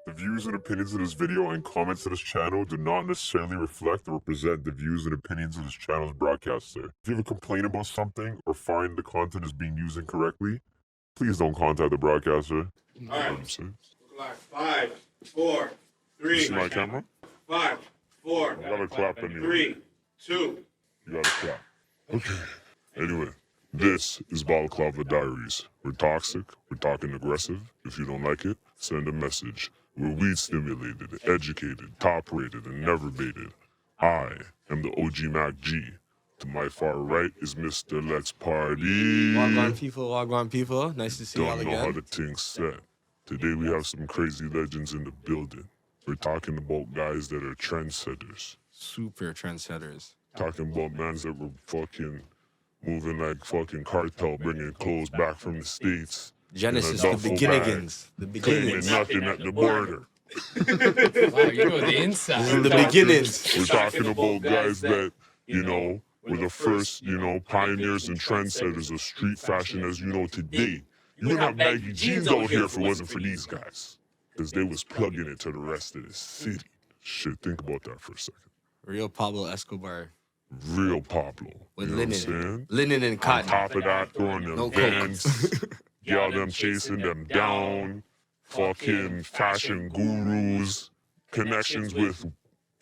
The views and opinions of this video and comments to this channel do not necessarily reflect or represent the views and opinions of this channel's broadcaster. If you have a complaint about something or find the content is being used incorrectly, please don't contact the broadcaster. You know what I'm saying? Like 5, 4, 3. You see my camera? 5, 4. You gotta clap anyway. 3, 2. You gotta clap. Okay. Anyway, this is Balaclava Diaries. We're toxic, we're talking aggressive. If you don't like it, send a message. We're weed stimulated, educated, top rated, and never baited. I am the OG MacG. To my far right is Mr. Let's Party. Wagwan people. Nice to see y'all Don't know how again. the thing's set. Today we have some crazy legends in the building. We're talking about guys that are trendsetters. Super trendsetters. Talking about mans that were fucking moving like fucking cartel, bringing clothes back from the States. Genesis, in a the duffel bag, beginnings. The claiming beginnings. nothing at the border. Wow, you know the inside. The beginnings. We're talking about guys that, were the first, pioneers and trendsetters of street fashion as you know today. You wouldn't have baggy jeans out here if it wasn't for these guys. Because they was plugging it to the rest of the city. Shit, think about that for a second. Real Pablo Escobar. Real Pablo. With you know linen. what I'm saying? Linen and On cotton. top of that, throwing them No coke. vans, y'all them chasing them down, fucking fashion gurus, connections with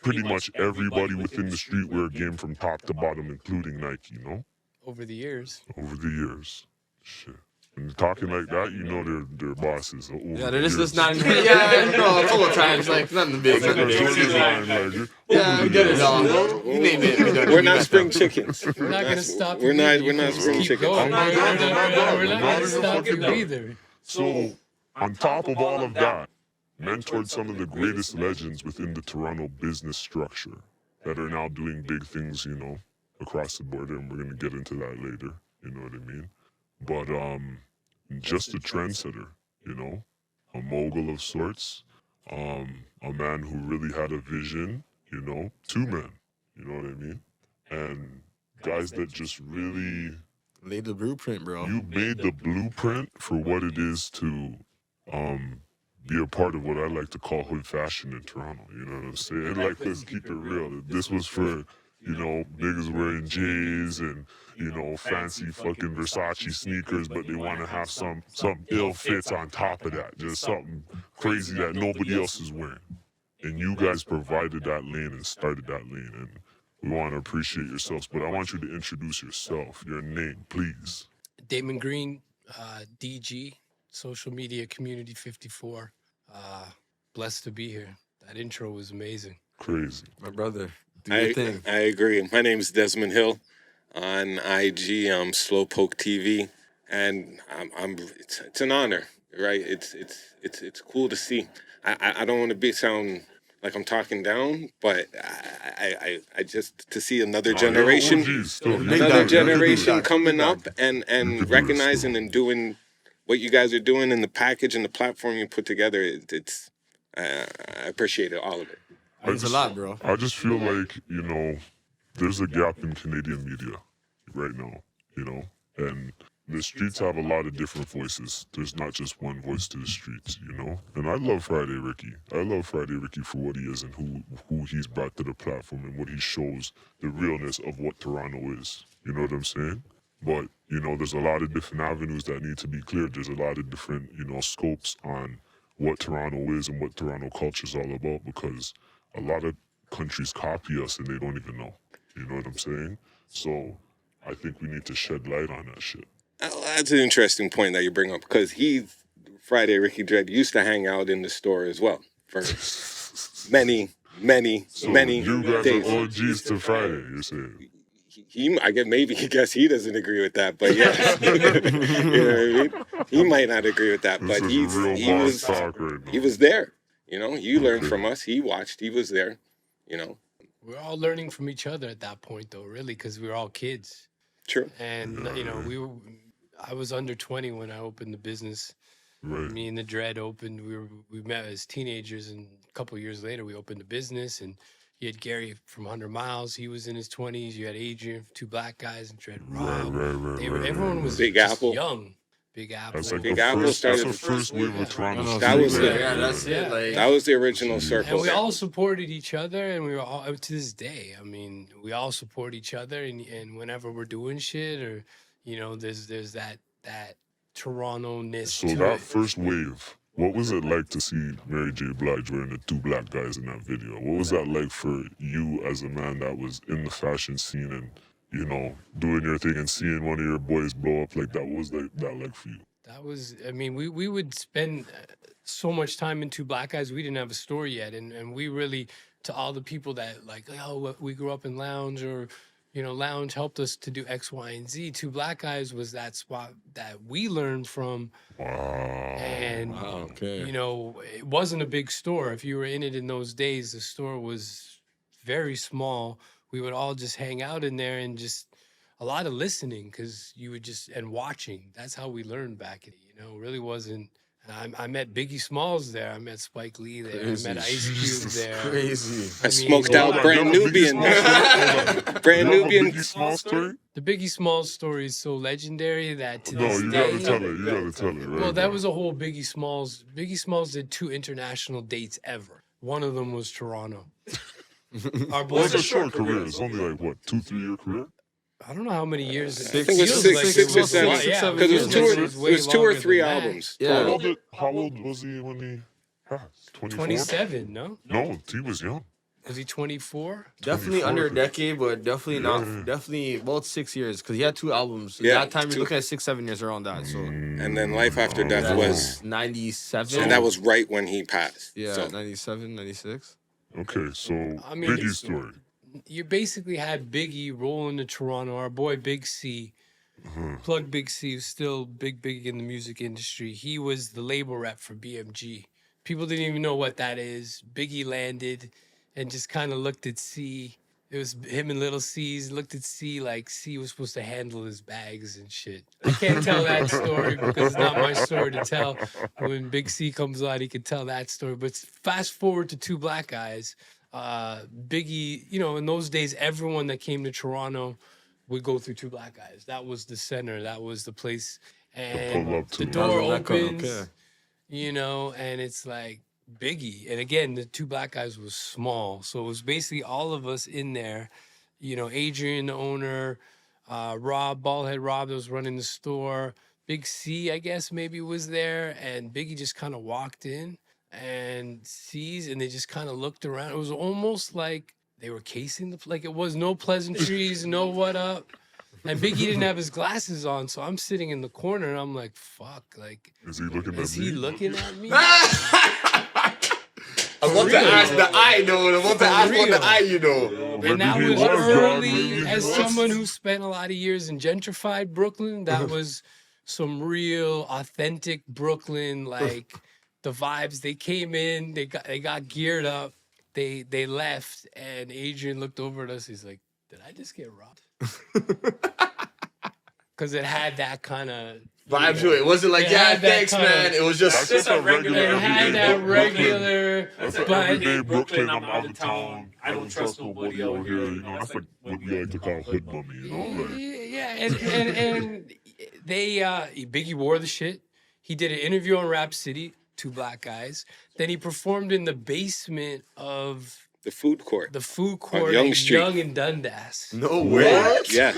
pretty much everybody within the streetwear game from top to bottom, including Nike, Over the years. over the years. Shit. When you're talking like that, you know they're bosses. Over Yeah, the they're just years. not. Yeah, no, a couple of times, like, nothing big. That's Nothing a big. shorty line, like, Yeah, we get it all. You name it. we done it. We're We not got spring them. chickens. We're not gonna stop. We're you. not. You We're can not just spring keep chickens. going. I'm not We're done, I'm not done. not I'm not gonna even stop fucking you done. either. So, on top of all of that, mentored some of the greatest legends within the Toronto business structure that are now doing big things, across the border, and we're gonna get into that later. You know what I mean? But just a trendsetter, a mogul of sorts, a man who really had a vision, two men, you know what I mean? And guys that just really Laid the blueprint, bro. you made the blueprint for what it is to be a part of what I like to call hood fashion in Toronto. You know what I'm saying? Like, let's keep it real. This was for, niggas wearing J's and, fancy fucking Versace sneakers, but they want to have some ill fits on top of that. Just something crazy that nobody else is wearing. And you guys provided that lane and started that lane. And we want to appreciate yourselves, but I want you to introduce yourself, your name, please. Damon Green, DG, social media community 54. Blessed to be here. That intro was amazing. Crazy. My brother. Do your thing. I agree. My name is Desmond Hill. On IG, I'm Slowpoke TV, and it's an honor, right? It's cool to see. I don't want to sound like I'm talking down, but I just to see another generation, coming up and recognizing and doing what you guys are doing in the package and the platform you put together. I appreciate it, all of it. Means a lot, bro. I just feel like, there's a gap in Canadian media right now, and the streets have a lot of different voices. There's not just one voice to the streets, And I love Friday Ricky. I love Friday Ricky for what he is and who he's brought to the platform and what he shows the realness of what Toronto is. You know what I'm saying? But, there's a lot of different avenues that need to be cleared. There's a lot of different, scopes on what Toronto is and what Toronto culture is all about, because a lot of countries copy us and they don't even know. You know what I'm saying? So I think we need to shed light on that shit. That's an interesting point that you bring up, because Friday Ricky Dread used to hang out in the store as well for many So you guys days. are OGs to Friday, you're saying? I guess he doesn't agree with that, but yeah, you know what I mean. He might not agree with that, This but is real he boss was talk right now. he was there. You learned from us. He watched. He was there. We're all learning from each other at that point, though, really, because we were all kids. True. And, I was under 20 when I opened the business. Right. Me and the Dread opened. We met as teenagers, and a couple of years later, we opened the business. And you had Gary from 100 Miles. He was in his 20s. You had Adrian, two black guys, and Dread Rob. Right. Everyone was Big just Apple. young. Big Apple. That's like Big the Apple first. That's started the first wave of Toronto No, That street was rap. it. Yeah, that's Yeah. it. Like, that was the original And circle. And we all supported each other, and we were all to this day. I mean, we all support each other, and whenever we're doing shit, or there's that Toronto-ness So to that it. first wave, what was it like to see Mary J. Blige wearing the two black guys in that video? What was that like for you as a man that was in the fashion scene and, doing your thing and seeing one of your boys blow up like that? What was that like for you? That was, I mean, we would spend so much time in Two Black Guys. We didn't have a store yet, and we really, to all the people that like, oh, we grew up in Lounge, or Lounge helped us to do X, Y, and Z. Two Black Guys was that spot that we learned from, Wow. and wow, okay. it wasn't a big store. If you were in it in those days, the store was very small. We would all just hang out in there and just a lot of listening, because you would just, and watching. That's how we learned back. It really wasn't. And I met Biggie Smalls there. I met Spike Lee there. Crazy. I met Ice Cube Jesus there. Crazy. I mean, smoked Hold out on, Brand you have a Biggie Nubian. Smalls story? Brand You have a Nubian. Biggie Smalls story? The Biggie Smalls story is so legendary that to No, this you day. gotta tell it. You gotta tell it, right? Well, that now. was a whole Biggie Smalls. Biggie Smalls did 2 international dates ever. One of them was Toronto. Our Well, boys it's a short career. It's only like, what, 2-3 year career? I don't know how many years. I think it was feels six, like six it or was a seven. lot, yeah, Because feels like it way was 2 or longer 3 than that. albums. Yeah. total. How old was he when he passed? 24? 27, no? No, he was young. Was he 24? Definitely 24, under a dude. decade, but definitely not. Yeah. Definitely about 6 years, because he had 2 albums. So Yeah, that time 2. you're looking at 6-7 years around that. So And then Life After Death that was, 97. and that was right when he passed. yeah, So 97, 96. Okay, so I mean, Biggie's story. You basically had Biggie rolling to Toronto. Our boy Big C, plug Big C, who's still big in the music industry. He was the label rep for BMG. People didn't even know what that is. Biggie landed and just kind of looked at C. It was him and Little C's, looked at C like C was supposed to handle his bags and shit. I can't tell that story because it's not my story to tell. When Big C comes on, he can tell that story. But fast forward to Two Black Guys. Biggie, in those days, everyone that came to Toronto would go through Two Black Guys. That was the center. That was the place. And pull up to the it. door That was that kind, opens, okay. and it's like Biggie. And again, the Two Black Guys was small. So it was basically all of us in there. Adrian, the owner, Rob, Baldhead Rob, that was running the store. Big C, I guess, maybe was there. And Biggie just kind of walked in and sees, and they just kind of looked around. It was almost like they were casing like it was no pleasantries, no what up. And Biggie didn't have his glasses on, so I'm sitting in the corner and I'm like, fuck, like, Is he looking at is me? he looking at me? I want to ask the I know, and I want to ask what the real. I you know. And that Maybe he was was, dog. early. Maybe he As was. someone who spent a lot of years in gentrified Brooklyn, that was some real authentic Brooklyn, like the vibes. They came in, they got geared up, they left, and Adrian looked over at us. He's like, "Did I just get robbed?" Because it had that kind of Vibe to it. It wasn't like, It yeah, had that thanks, kinda- man. It was That's just just a regular It had that everyday regular, That's an but everyday Brooklyn. I'm out of town. I don't trust nobody out here. That's like what we like to call hood mummy. Like, yeah, and they Biggie wore the shit. He did an interview on Rap City, Two Black Guys. Then he performed in the basement of the food court. the food court Yonge at Street. Yonge and Dundas. no way. Yeah.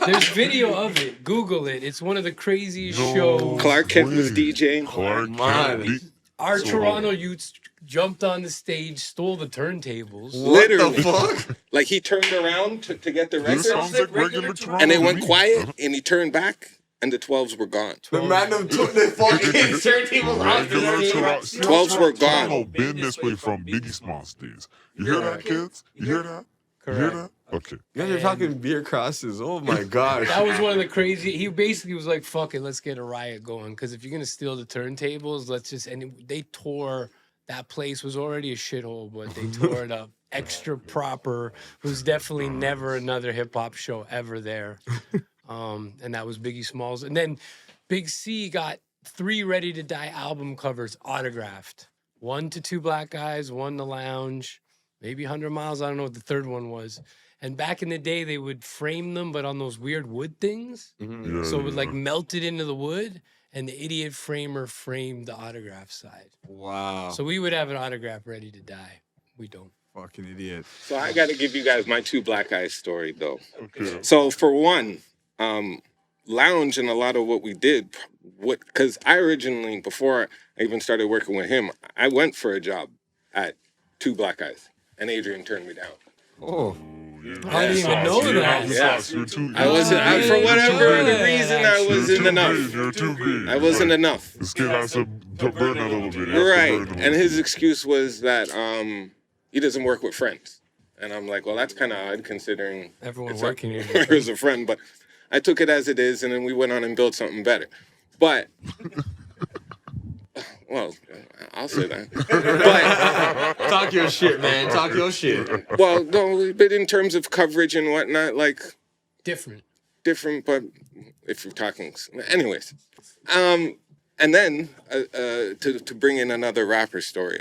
There's video of it. Google it. It's one of the craziest No. shows. Clark Kent was way. DJing. Clark Man. Kent. Our So- Toronto youths jumped on the stage, stole the turntables. What Literally. the fuck? Like he turned around to get the This record, sounds like regular Toronto. and they to went me. quiet, and he turned back, and the 12s were gone. The random took the fucking turntables off the Regular stage. Toronto. 12s were gone. Toronto been this way from Biggie Smalls days. You hear that, kids? You hear that? You hear that? Okay. You guys are talking beer crosses. Oh my gosh. That was one of the crazy. He basically was like, "Fuck it, let's get a riot going." Because if you're gonna steal the turntables, let's just. And they tore that place. Was already a shithole, but they tore it up extra proper. It was definitely never another hip hop show ever there. And that was Biggie Smalls. And then Big C got 3 Ready to Die album covers autographed. One to Two Black Guys, one to Lounge. maybe 100 miles. I don't know what the third one was. And back in the day, they would frame them, but on those weird wood things. Yeah, So it would like yeah. melt it into the wood, and the idiot framer framed the autograph side. Wow. So we would have an autograph ready to die. We don't. Fucking idiot. So I got to give you guys my 2 black eyes story though. Okay. So for one, lounge and a lot of what we did, because I originally, before I even started working with him, I went for a job at 2 Black Eyes, and Adrian turned me down. Oh. I didn't even know that. Yeah. You're too, I wasn't, I for didn't whatever know the reason, I that. wasn't enough. You're too green. I wasn't enough. This kid has to burn a little bit. He has to burn a Right. little And his bit. excuse was that he doesn't work with friends. And I'm like, well, that's kind of odd considering Everyone it's working a, here. is a friend. But I took it as it is, and then we went on and built something better. But, well, I'll say that. But, Talk your shit, man. Talk your shit. well, no, but in terms of coverage and whatnot, like, Different. different, but if you're talking, anyways. And then to bring in another rapper story,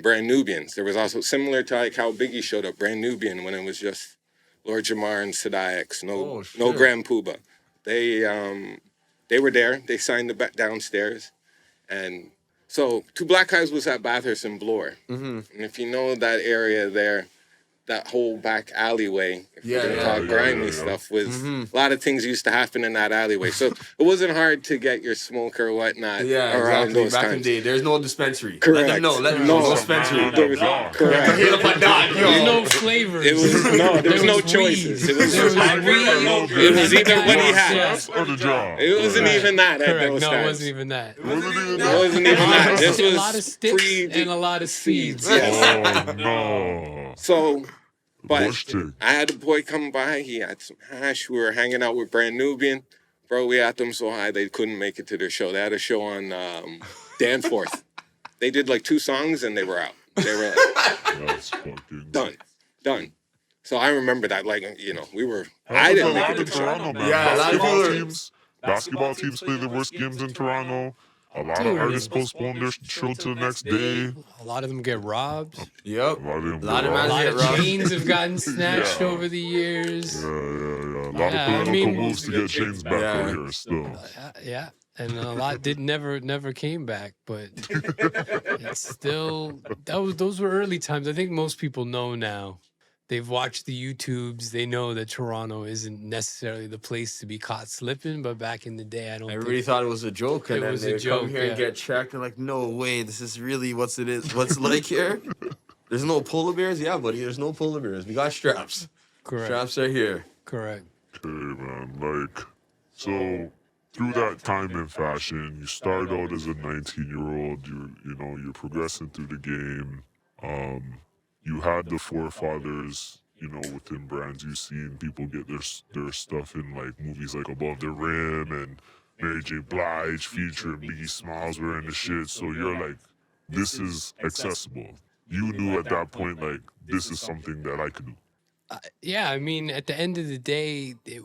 Brand Nubians. There was also similar to like how Biggie showed up, Brand Nubian, when it was just Lord Jamar and Sadai X, no shit. Grand Puba. They were there. They signed the back downstairs, and so 2 Black Eyes was at Bathurst and Bloor. And if you know that area there, that whole back alleyway, if Yeah, we're gonna yeah, talk yeah, grimy yeah. stuff, was a lot of things used to happen in that alleyway. So it wasn't hard to get your smoke or whatnot Yeah, around exactly. those Back in times. the day, there's no dispensary. Correct. Let them know. Let them No. know. No dispensary. There was correct. Hit up a dot, There's yo. no flavors. It was there was no weed. choices. It was There was Like, weed. it was either what he had. That's on the job. It wasn't Right. even that at Correct. those No, times. it wasn't even that. Wasn't even It that. wasn't even that. This a was lot of sticks pre. and a lot of seeds. Yes. Oh no. So, but Bush tick. I had a boy come by. He had some hash. We were hanging out with Brand Nubian. Bro, we had them so high they couldn't make it to their show. They had a show on Danforth. They did like 2 songs and they were out. They were like, That's fucking done. So I remember that, like, you know, we were. I I didn't look make at it the to the show. Toronto, man. Yeah, a lot of Basketball teams play their worst games in Toronto. A lot Dude. of artists postpone their show to the next day. A lot of them get robbed. Yep. A lot of them A lot of go A man- out. lot get of robbed. chains have gotten snatched Yeah. over the years. Yeah. A lot Yeah, of I political mean- moves to get chains back Yeah. out here still. Yeah, and a lot did never came back, but it's still those were early times. I think most people know now. They've watched the YouTubes. They know that Toronto isn't necessarily the place to be caught slipping. But back in the day, I don't. Everybody think, thought it was a joke, and It then was a they joke, come here yeah. and get checked. They're like, "No way, this is really what's like here." There's no polar bears, yeah, buddy. There's no polar bears. We got straps. correct. Straps are here. Correct. Okay, man. Like, so through that time in fashion, you start out as a 19-year-old. You're progressing through the game. You had the forefathers. Within brands, you've seen people get their stuff in like movies like Above the Rim and Mary J. Blige featuring Biggie Smalls wearing the shit. So you're like, this is accessible. You knew at that point, like, this is something that I could do. Yeah, I mean, at the end of the day, it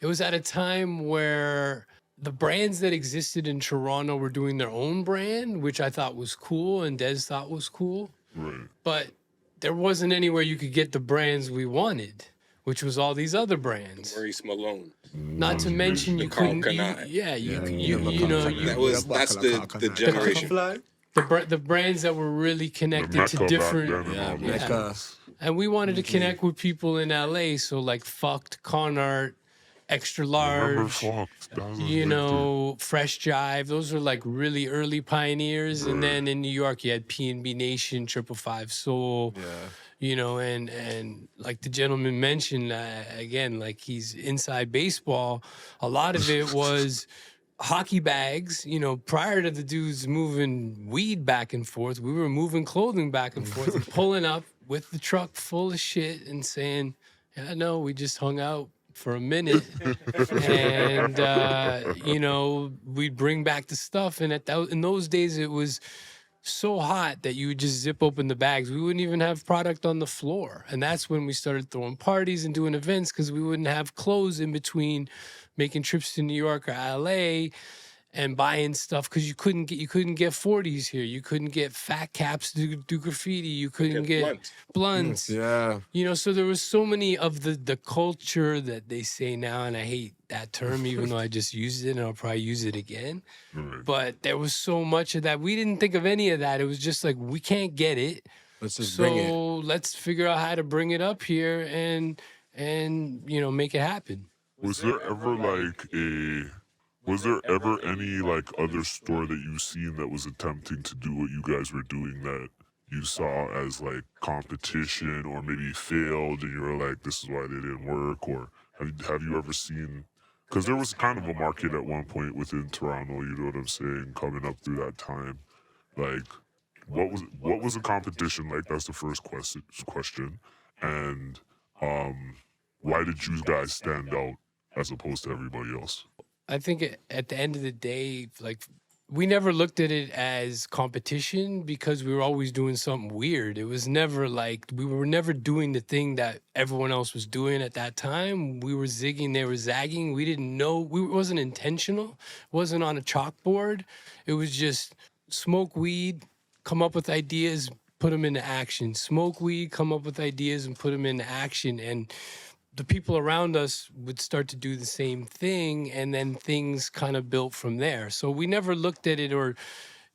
was at a time where the brands that existed in Toronto were doing their own brand, which I thought was cool and Des thought was cool. Right. But there wasn't anywhere you could get the brands we wanted, which was all these other brands. Maurice Malone. Not to mention you Carl couldn't. Kanai. That's the generation. The brands that were really connected Mecca to back different. then and all that. Mecca. And we wanted to connect with people in LA, so like Fucked, Con Art, Extra Remember Large, Fox? That was you wicked. know, Fresh Jive. Those were like really early pioneers. And then in New York, you had PNB Nation, 555 Soul. Yeah. You know, and like the gentleman mentioned, again, like he's inside baseball. A lot of it was hockey bags. You know, prior to the dudes moving weed back and forth, we were moving clothing back and forth, and pulling up with the truck full of shit and saying, yeah, no, we just hung out for a minute. And, you know, we'd bring back the stuff. And in those days, it was so hot that you would just zip open the bags. We wouldn't even have product on the floor. And that's when we started throwing parties and doing events because we wouldn't have clothes in between making trips to New York or LA. and buying stuff because you couldn't get 40s here. You couldn't get fat caps to do graffiti. You couldn't Get get blunt. blunts. Yeah. You know, so there was so many of the culture that they say now, and I hate that term, even though I just used it and I'll probably use it again. Right. But there was so much of that. We didn't think of any of that. It was just like, we can't get it. Let's just bring it. So let's figure out how to bring it up here and make it happen. Was there ever any like other store that you've seen that was attempting to do what you guys were doing that you saw as like competition or maybe failed and you were like, this is why they didn't work? Or have you ever seen, because there was kind of a market at one point within Toronto, you know what I'm saying, coming up through that time. Like, what was the competition like? That's the first question. And why did you guys stand out as opposed to everybody else? I think at the end of the day, like, we never looked at it as competition because we were always doing something weird. It was never like, we were never doing the thing that everyone else was doing at that time. We were zigging, they were zagging. We didn't know, it wasn't intentional. It wasn't on a chalkboard. It was just smoke weed, come up with ideas, put them into action. Smoke weed, come up with ideas and put them into action. And the people around us would start to do the same thing, and then things kind of built from there. So we never looked at it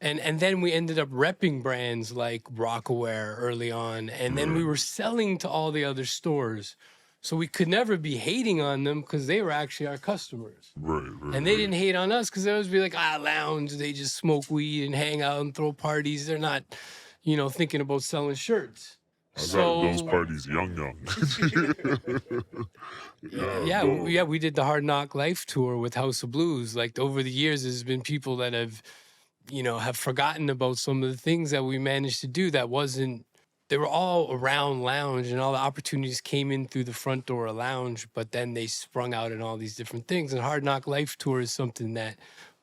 and then we ended up repping brands like Rockaware early on, and then we were selling to all the other stores. So we could never be hating on them because they were actually our customers. Right. And they didn't hate on us because they always be like, lounge, they just smoke weed and hang out and throw parties. They're not, thinking about selling shirts. I was at those parties young. Yeah, we did the Hard Knock Life tour with House of Blues. Like, over the years, there's been people that have forgotten about some of the things that we managed to do that wasn't, they were all around lounge, and all the opportunities came in through the front door of lounge, but then they sprung out in all these different things. And Hard Knock Life tour is something that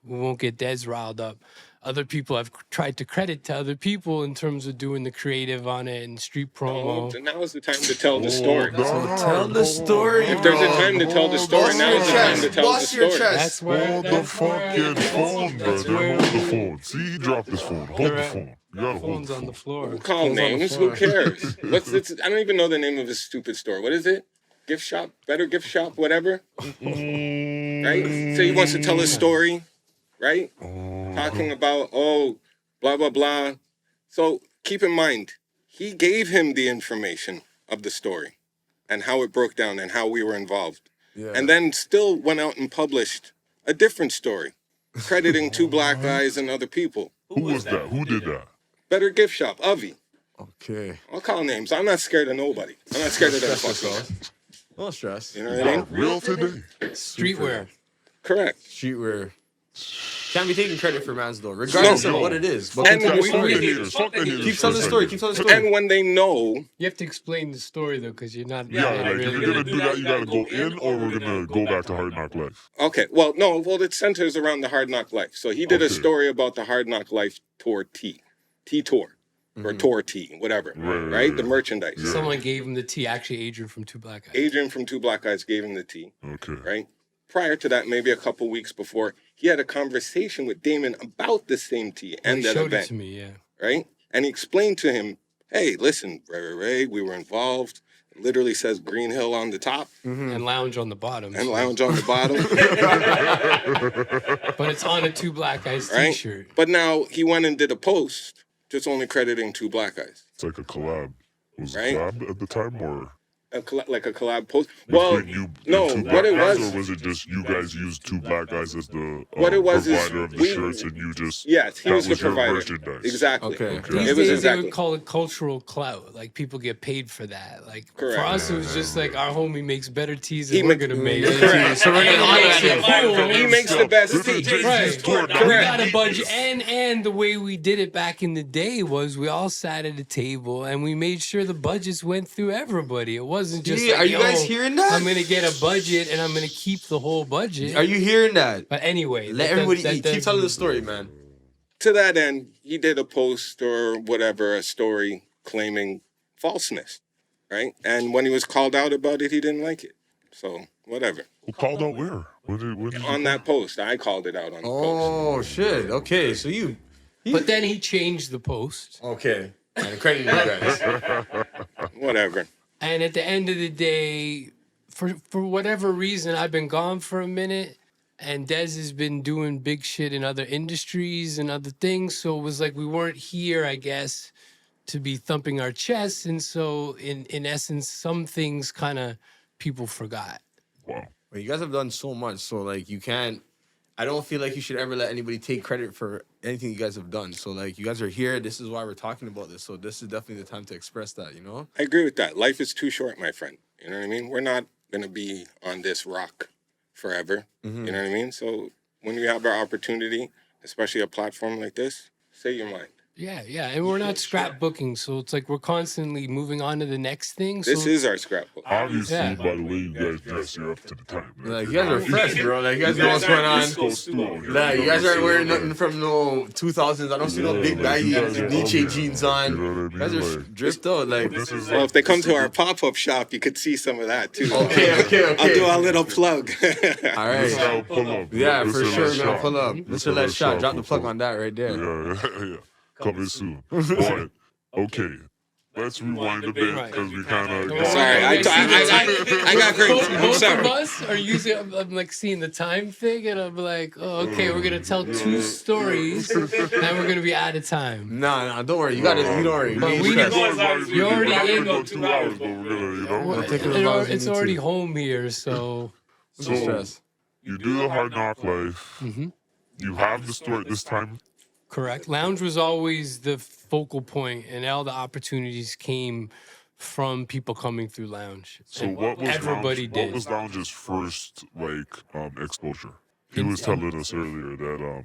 we won't get Des riled up. Other people have tried to credit to other people in terms of doing the creative on it and street promo. Now is the time to tell the story. Tell the story. If there's a time to tell the story, now is the time to tell the story. That's where Hold the fucking phone, brother. Hold the phone. See, he dropped his phone. Hold the phone. You gotta hold phone's the on phone. the floor. Call names. Who cares? I don't even know the name of his stupid store. What is it? Gift shop? Better gift shop? Whatever. Right? So he wants to tell a story. Right? Talking about, blah, blah, blah. So keep in mind, he gave him the information of the story and how it broke down and how we were involved. Yeah. And then still went out and published a different story, crediting two black guys and other people. Who was that? Who did that? Better Gift Shop, Avi. Okay. I'll call names. I'm not scared of nobody. I'm not scared of that fucker. No stress. You know what I mean? Real today. Streetwear. Correct. Streetwear. Can't be taking credit for man's though, regardless of what it is. But And keep Fuck the haters. Fuck the haters. telling the for a story. second. Keep telling the story. And when they know, You have to explain the story though, because you're not. Yeah, like, if really. you're gonna do that, you gotta go in, or we're gonna go back to Hard Knock Life. okay, it centers around the Hard Knock Life. So he did a story about the Hard Knock Life tour T tour, or tour T, whatever, right? The merchandise. Yeah. Someone gave him the tea. Actually, Adrian from Two Black Guys. Adrian from Two Black Guys gave him the T, Okay. right? Prior to that, maybe a couple weeks before, he had a conversation with Damon about the same T and He that showed event, it to me. Yeah. right? And he explained to him, hey, listen, Ray, we were involved. It literally says Green Hill on the top And lounge on the bottom. and Lounge on the bottom, But it's on a Two Black Guys right? T-shirt. But now he went and did a post just only crediting Two Black Guys. It's like a collab. Was it Right? a collab at the time, or Like a collab post. Well, between you no, and two what black it guys, was, or was it just you guys used two black guys as the What it was is provider of the we- shirts, and you just yes, he that was the your provider. merchandise. Exactly. Okay. Okay. These It was days exactly. they would call it cultural clout. Like, people get paid for that. Like, Correct. for us, it was just like, our homie makes better teas He than we're ma- gonna make. Correct. So we're gonna And honor he makes that. it cool. He makes the best This is tea. Jay-Z's Right. tour. We Correct. got a budget, and the way we did it back in the day was we all sat at a table and we made sure the budgets went through everybody. It wasn't just Yeah, like, are you guys "Yo, hearing that? I'm gonna get a budget and I'm gonna keep the whole budget." Are you hearing that? But anyway, Let everybody eat. Keep telling the story, man. To that end, he did a post or whatever, a story claiming falseness, right? And when he was called out about it, he didn't like it. So whatever. Who called out where? When did you On that post, I called it out on the post. Oh shit. Okay, so you. But then he changed the post. Okay. And credit you guys. Whatever. And at the end of the day, for whatever reason, I've been gone for a minute, and Dez has been doing big shit in other industries and other things. So it was like we weren't here, I guess, to be thumping our chests. And so, in essence, some things kind of people forgot. Wow. Well, you guys have done so much, so like you can't. I don't feel like you should ever let anybody take credit for anything you guys have done. So like you guys are here. This is why we're talking about this. So this is definitely the time to express that. You know. I agree with that. Life is too short, my friend. You know what I mean? We're not gonna be on this rock forever. You know what I mean? So when we have our opportunity, especially a platform like this, say your mind. Yeah, and we're not scrapbooking, so it's like we're constantly moving on to the next thing. This So is our scrapbook. Obviously, Yeah. by the way you guys dress, you're up to the time. Man. Like you guys are fresh, bro. Like you guys know what's going on. Like you guys aren't wearing nothing from no 2000s. I don't see no big baggy Nietzsche jeans on. You know what I mean? You guys are Like, dripped out. Like this is Well, if they come to our pop-up shop, you could see some of that too. okay. I'll do a little plug. All this is how right. pull up. Yeah, This for is sure. our We're gonna shop. pull up. This Mr. is our Let's Shot. shop, Drop the plug bro. on that right there. Yeah. Coming soon. But okay, let's rewind a bit because we kind of. Sorry, I got great. I'm both of sorry. us are using. I'm like seeing the time thing, and I'm like, oh, okay, we're gonna tell 2 stories, and we're gonna be out of time. Nah, don't worry. You got it. You don't worry. But You we ain't need- stressed. You're already We're not in- gonna go 2 hours, but we're gonna, you know. We'll take it as long as we It's need already to. home here, so No stress. You do the hard knock life. You have the story this time. correct. Lounge was always the focal point, and all the opportunities came from people coming through Lounge. So And what was everybody Lounge, did. What was Lounge's first exposure? He was telling us earlier that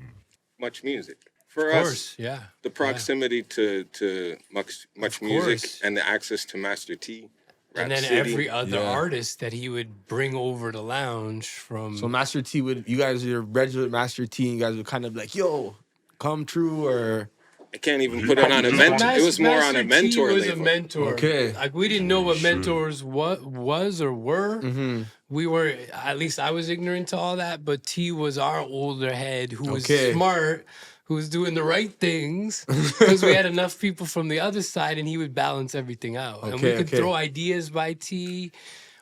Much music. For Of us, course, yeah. the proximity to much Of music course. and the access to Master T, Rap And then City. every other Yeah. artist that he would bring over to Lounge from. So Master T would you guys are regular Master T and you guys would kind of be like, yo, come true or I can't even put it on a mentor. It was more on a mentor T was level. a mentor. Okay. Like we didn't know what Shit. mentors was or were. We were, at least I was ignorant to all that, but T was our older head who was Okay. smart, who was doing the right things because we had enough people from the other side and he would balance everything out. And we Okay, could okay. throw ideas by T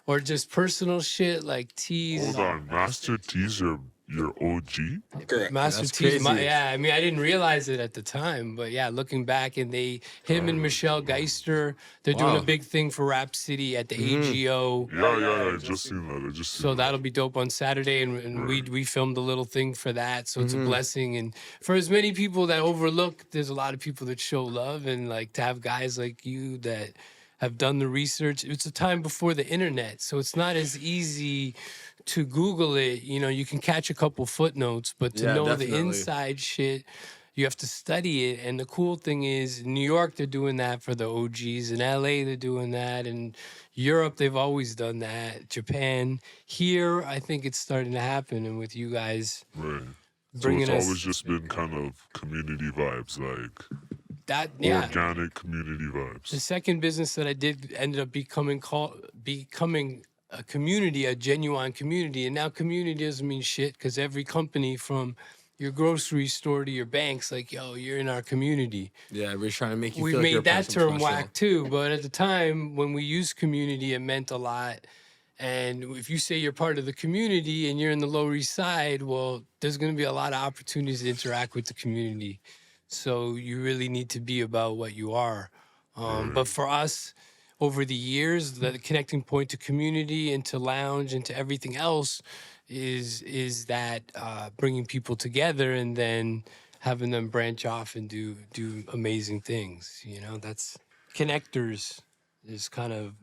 or just personal shit like T's. hold on, Master T's your OG. Correct. Master That's T's, crazy. yeah. I mean, I didn't realize it at the time, but yeah, looking back, and him and Michelle Geister, they're doing Wow. a big thing for Rap City at the AGO. Yeah, I just seen that. So that'll be dope on Saturday, and we filmed a little thing for that. So it's a blessing, and for as many people that overlook, there's a lot of people that show love, and like to have guys like you that have done the research. It's a time before the internet, so it's not as easy to Google it. You know, you can catch a couple footnotes, but to Yeah, know definitely. the inside shit, you have to study it. And the cool thing is, in New York, they're doing that for the OGs. In LA, they're doing that. In Europe, they've always done that. Japan. Here, I think it's starting to happen. And with you guys right. So bringing it's us always just been kind of community vibes, like that, yeah. organic community The vibes. second business that I did ended up becoming a community, a genuine community. And now community doesn't mean shit because every company from your grocery store to your banks, like, yo, you're in our community. yeah, we're trying to make you We feel like you're made a part that of something term special. whack too, but at the time when we used community, it meant a lot. And if you say you're part of the community and you're in the Lower East Side, well, there's going to be a lot of opportunities to interact with the community. So you really need to be about what you are. But for us, over the years, the connecting point to community and to Lounge and to everything else is that bringing people together and then having them branch off and do amazing things. You know, that's connectors is kind of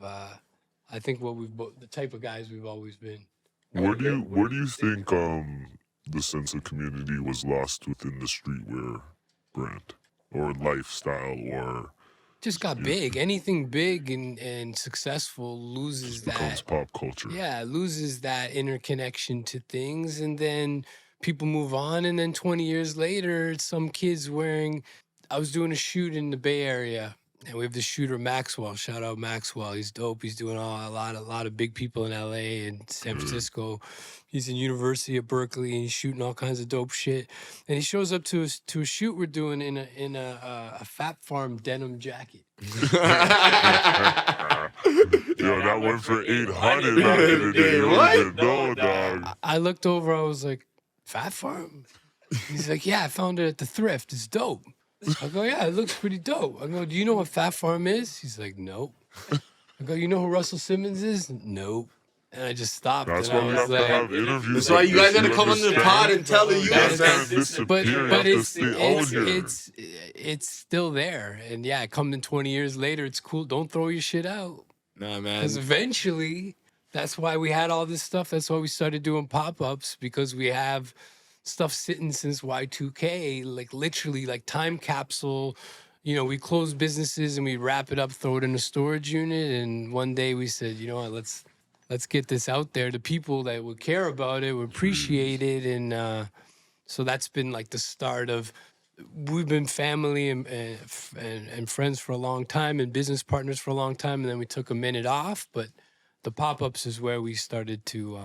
I think what the type of guys we've always been. Where do you think the sense of community was lost within the streetwear brand or lifestyle or Just got big. Anything big and successful loses becomes that. pop culture? Yeah, loses that interconnection to things, and then people move on, and then 20 years later, some kids wearing. I was doing a shoot in the Bay Area, And we have the shooter Maxwell. Shout out Maxwell. He's dope. He's doing a lot of big people in LA and San Francisco. He's in University of Berkeley and he's shooting all kinds of dope shit. And he shows up to a shoot we're doing in a Fat Farm denim jacket. Yo, that went for 800 back in the day. You What? don't even know, dog. I looked over. I was like, Fat Farm? He's like, yeah, I found it at the thrift. It's dope. I go, yeah, it looks pretty dope. I go, do you know what Fat Farm is? He's like, nope. I go, you know who Russell Simmons is? Nope. And I just stopped. That's and why I we was have to like, have interviews. That's why like you guys this, gotta come on the understand? pod and tell the You youth, understand man. this but superior, you have to it's stay on here. it's still there. And yeah, coming 20 years later, it's cool. Don't throw your shit out. Nah, man. Because eventually, that's why we had all this stuff. That's why we started doing pop-ups, because we have stuff sitting since Y2K, like literally like time capsule. You know, we close businesses and we wrap it up, throw it in a storage unit. And one day we said, you know what, let's get this out there. The people that would care about it would appreciate it. And so that's been like the start of, we've been family and friends for a long time and business partners for a long time. And then we took a minute off, but the pop-ups is where we started to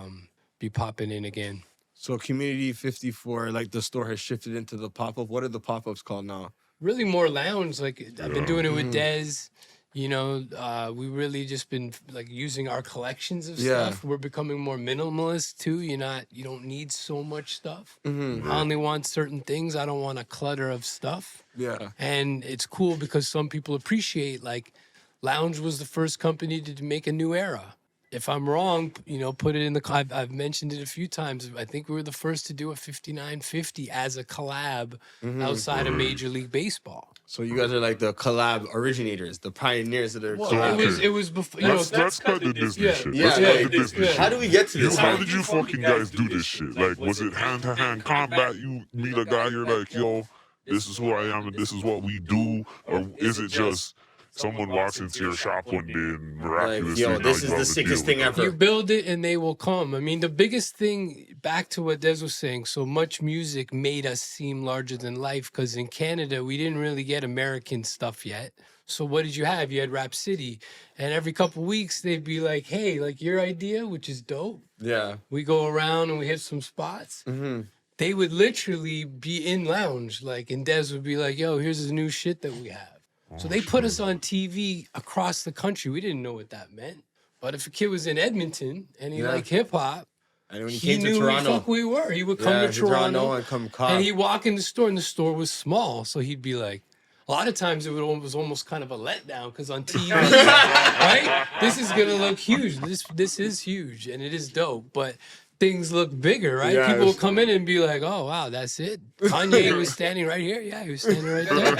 be popping in again. So Community 54, like the store has shifted into the pop-up. What are the pop-ups called now? Really more lounge. Like I've been doing it with Dez. You know, we really just been like using our collections of Yeah. stuff. We're becoming more minimalist too. You don't need so much stuff. Mm-hmm. I only want certain things. I don't want a clutter of stuff. Yeah. And it's cool because some people appreciate, like, Lounge was the first company to make a new era. If I'm wrong, you know, put it in the. I've mentioned it a few times. I think we were the first to do a 5950 as a collab outside of Major League Baseball. So you guys are like the collab originators, the pioneers of their Well, collab. it was before. You know, Let's cut the Disney yeah, shit. yeah, Let's yeah, cut the Disney shit. How do we get to this? How did you fucking guys do this shit? Like, was it hand-to-hand combat? You meet a guy, you're like, yo, this is who I am and this is what we do? Or is it just someone walks into your shop one day and miraculously Like, yo, now this you is have the a sickest deal thing with ever. you build it and they will come. I mean, the biggest thing, back to what Des was saying, so much music made us seem larger than life, because in Canada, we didn't really get American stuff yet. So what did you have? You had Rap City. And every couple weeks, they'd be like, hey, like your idea, which is dope. Yeah. We go around and we hit some spots. Mm-hmm. They would literally be in lounge, like, and Des would be like, yo, here's the new shit that we have. So they put us on TV across the country. We didn't know what that meant. But if a kid was in Edmonton and he Yeah. liked hip hop, And when he he came knew to who the Toronto, fuck we were. He would come to Toronto and come cop. and he'd walk in the store, and the store was small. So he'd be like, a lot of times it was almost kind of a letdown, because on TV, right? This is gonna look huge. This is huge, and it is dope. But things look bigger, right? Yeah, People will it's- come in and be like, "Oh wow, that's it." Kanye was standing right here. Yeah, he was standing right there.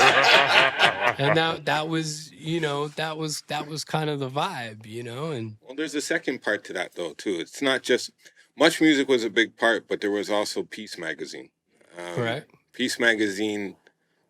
And that was, you know, that was kind of the vibe, you know. And Well, there's a second part to that, though, too. It's not just Much Music was a big part, but there was also Peace Magazine. correct. Peace Magazine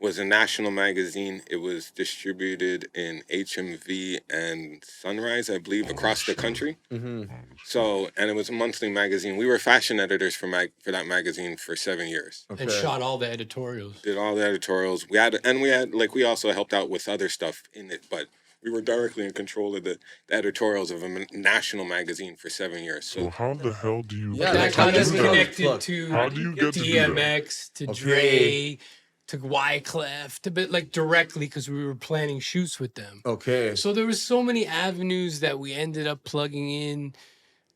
was a national magazine. It was distributed in HMV and Sunrise, I believe, across the country. Mm-hmm. So, and it was a monthly magazine. We were fashion editors for that magazine for 7 years. And shot all the editorials. Did all the editorials. We we also helped out with other stuff in it, but we were directly in control of the editorials of a national magazine for 7 years. So So how the hell do you Yeah, That like, kind how of do you connected plug? to How do you get to do that? DMX, to Okay. Dre, to Wyclef, to bit like directly, because we were planning shoots with them. Okay. So there was so many avenues that we ended up plugging in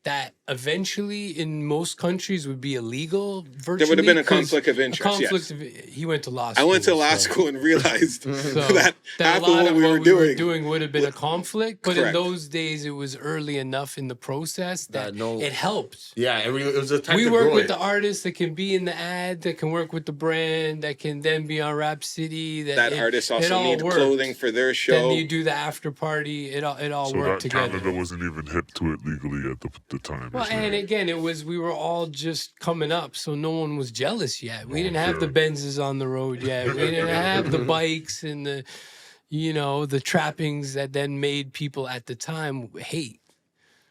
that eventually in most countries would be illegal virtually. there would have been a 'cause conflict of interest. Yes. He went to law I school. went to law so- school and realized So that half a of lot what we were doing. would have been a conflict, but in Correct. those days it was early enough in the process that no- it helped. Yeah, and it was a time We to work grow with it. the artists that can be in the ad, that can work with the brand, that can then be on Rap City. That artists it also all need worked. clothing for their Then show. you do the after party. It all So worked that together. Canada wasn't even hip to it legally at the time. Well, you're saying. and again, we were all just coming up, so no one was jealous yet. We didn't have the Benzes on the road yet. We didn't have the bikes and the, you know, the trappings that then made people at the time hate.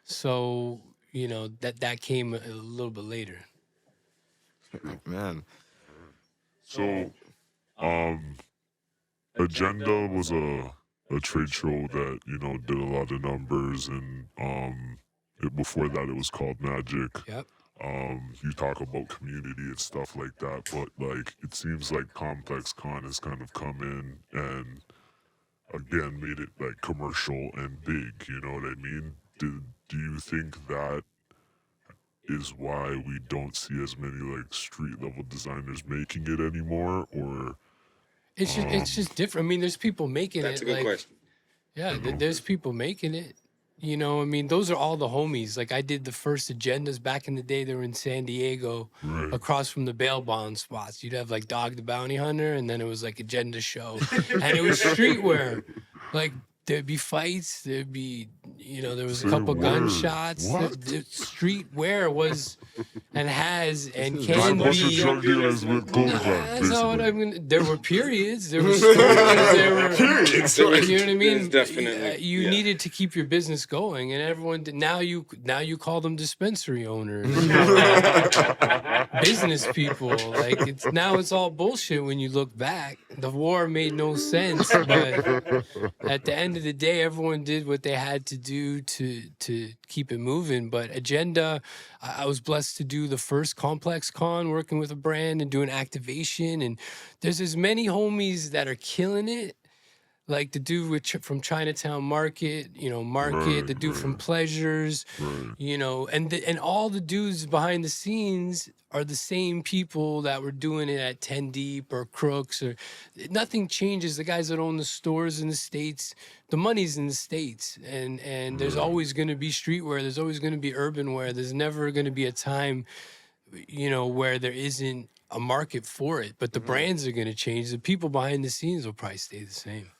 So, you know, that came a little bit later. Man. So, Agenda was a a trade show that did a lot of numbers, and before that it was called Magic. Yep. You talk about community and stuff like that, but like it seems like Complex Con has kind of come in and again made it like commercial and big. You know what I mean? Do you think that is why we don't see as many like street level designers making it anymore, or It's just different. I mean, there's people making That's it. a good Like, question. yeah, You know? there's people making it. I mean, those are all the homies. Like, I did the first agendas back in the day. They were in San Diego, Right. across from the bail bond spots. You'd have like Dog the Bounty Hunter, and then it was like Agenda Show, and it was streetwear. Like, there'd be fights. There'd be, there was a Say couple word. gunshots. What? The streetwear was, and has, and is can Just a Bible bunch of be. drug dealers with clothing on, That's not what basically. I'm gonna. There were periods. There were stories. There were Periods. You know what I mean? There's definitely, You yeah. needed to keep your business going, and everyone did. Now you call them dispensary owners, business people. Like it's all bullshit when you look back. The war made no sense, but at the end of the day, everyone did what they had to do to keep it moving. But Agenda, I was blessed to do the first Complex Con, working with a brand and doing activation, and there's as many homies that are killing it. Like the dude from Chinatown Market, Market, the dude from Right. Pleasures, Right. and all the dudes behind the scenes are the same people that were doing it at 10 Deep or Crooks, or nothing changes. The guys that own the stores in the States, the money's in the States, and there's Right. always going to be streetwear. There's always going to be urban wear. There's never going to be a time, where there isn't a market for it. But the brands are going to change. The people behind the scenes will probably stay the same.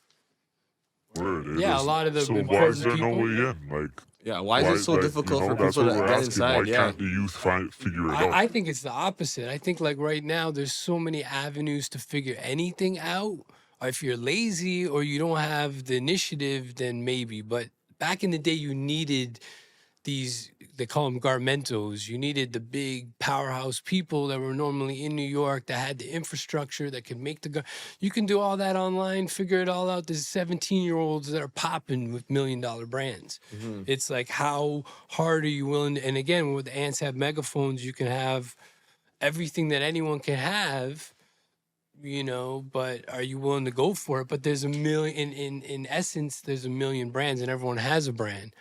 Word. It Yeah, a is. lot of the So why is important there no people. way in? Like, Yeah, why is it so like, difficult for that's people what to we're get asking. inside? Why Yeah. can't the youth figure it out? I think it's the opposite. I think like right now there's so many avenues to figure anything out. Or if you're lazy or you don't have the initiative, then maybe. But back in the day, you needed these, they call them garmentos. You needed the big powerhouse people that were normally in New York that had the infrastructure that could make you can do all that online, figure it all out. There's 17-year-olds that are popping with $1 million brands. Mhm. It's like, how hard are you willing and again, with the ants have megaphones, you can have everything that anyone can have, but are you willing to go for it? But there's a million, in essence, there's a million brands and everyone has a brand.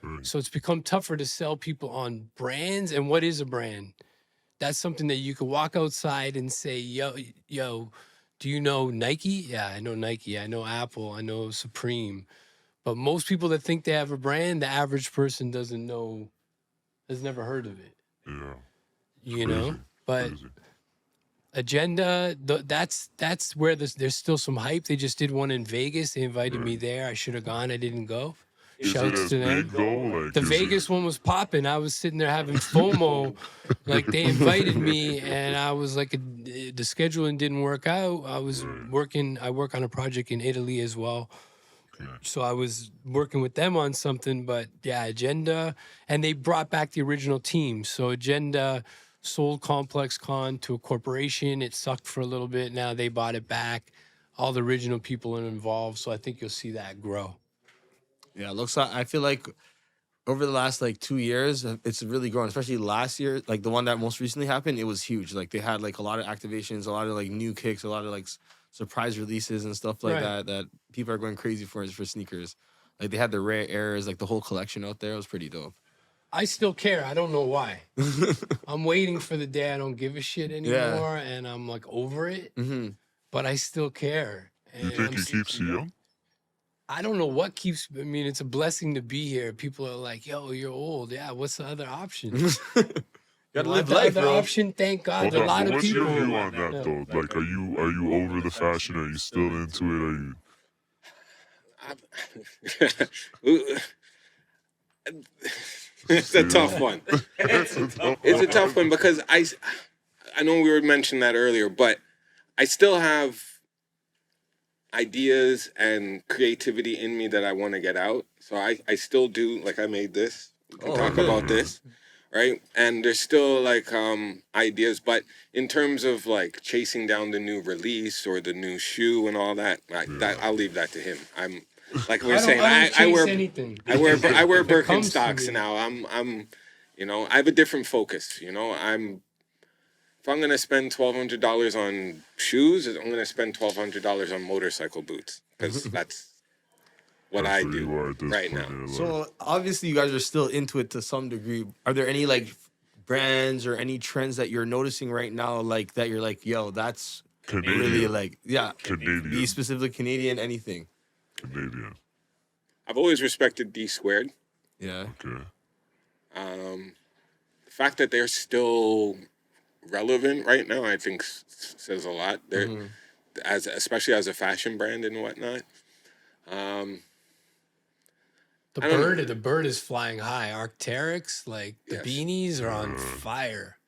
Right. So it's become tougher to sell people on brands. And what is a brand? That's something that you could walk outside and say, yo, do you know Nike? Yeah, I know Nike. I know Apple. I know Supreme. But most people that think they have a brand, the average person doesn't know, has never heard of it, Yeah. But Crazy. Agenda, that's where there's still some hype. They just did one in Vegas. They invited me there. I should have gone. I didn't go. Is it Shouts as to them. big though? Like, The is Vegas one was popping. I was sitting there having FOMO. Like they invited me, and I was like, the scheduling didn't work out. I was working. I work on a project in Italy as well, so I was working with them on something. But yeah, Agenda, and they brought back the original team. So Agenda sold Complex Con to a corporation. It sucked for a little bit. Now they bought it back. All the original people are involved. So I think you'll see that grow. Yeah, it looks like I feel like over the last like 2 years, it's really grown. Especially last year, like the one that most recently happened, it was huge. Like they had like a lot of activations, a lot of like new kicks, a lot of like surprise releases and stuff like Right. that people are going crazy for sneakers. Like they had the rare airs, like the whole collection out there. It was pretty dope. I still care. I don't know why. I'm waiting for the day I don't give a shit anymore, and I'm like over it. Mm-hmm. But I still care. You And think I'm it keeps you young? I don't know what keeps. I mean, it's a blessing to be here. People are like, "Yo, you're old." Yeah. What's the other option? Gotta What live the life, other bro. option? Thank God. Hold There are a on, lot but of what's people. your view on that Yeah. though? Like, are you over the fashion? Are you still into it? Are you? It's a tough one. It's a tough one because I know we were mentioning that earlier, but I still have ideas and creativity in me that I want to get out. So I still do, like I made this. We can talk about this, right? And there's still like ideas, but in terms of like chasing down the new release or the new shoe and all that, I'll leave that to him. like we I were don't, saying, I don't I chase wear anything. I wear If it comes to Birkenstocks me. now. I'm you know, I have a different focus. You know, if I'm gonna spend $1,200 on shoes, I'm gonna spend $1,200 on motorcycle boots because that's what That's I where do you are at this right point now. in your life. So obviously you guys are still into it to some degree. Are there any like brands or any trends that you're noticing right now, like that you're like, yo, that's really Canadian. like, yeah, Canadian. be specific Canadian, anything. Canadian. I've always respected D squared. Yeah. Okay. The fact that they're still relevant right now, I think says a lot. They're especially as a fashion brand and whatnot. The I don't know. the bird is flying high. Arcteryx, like the Yes. beanies are on fire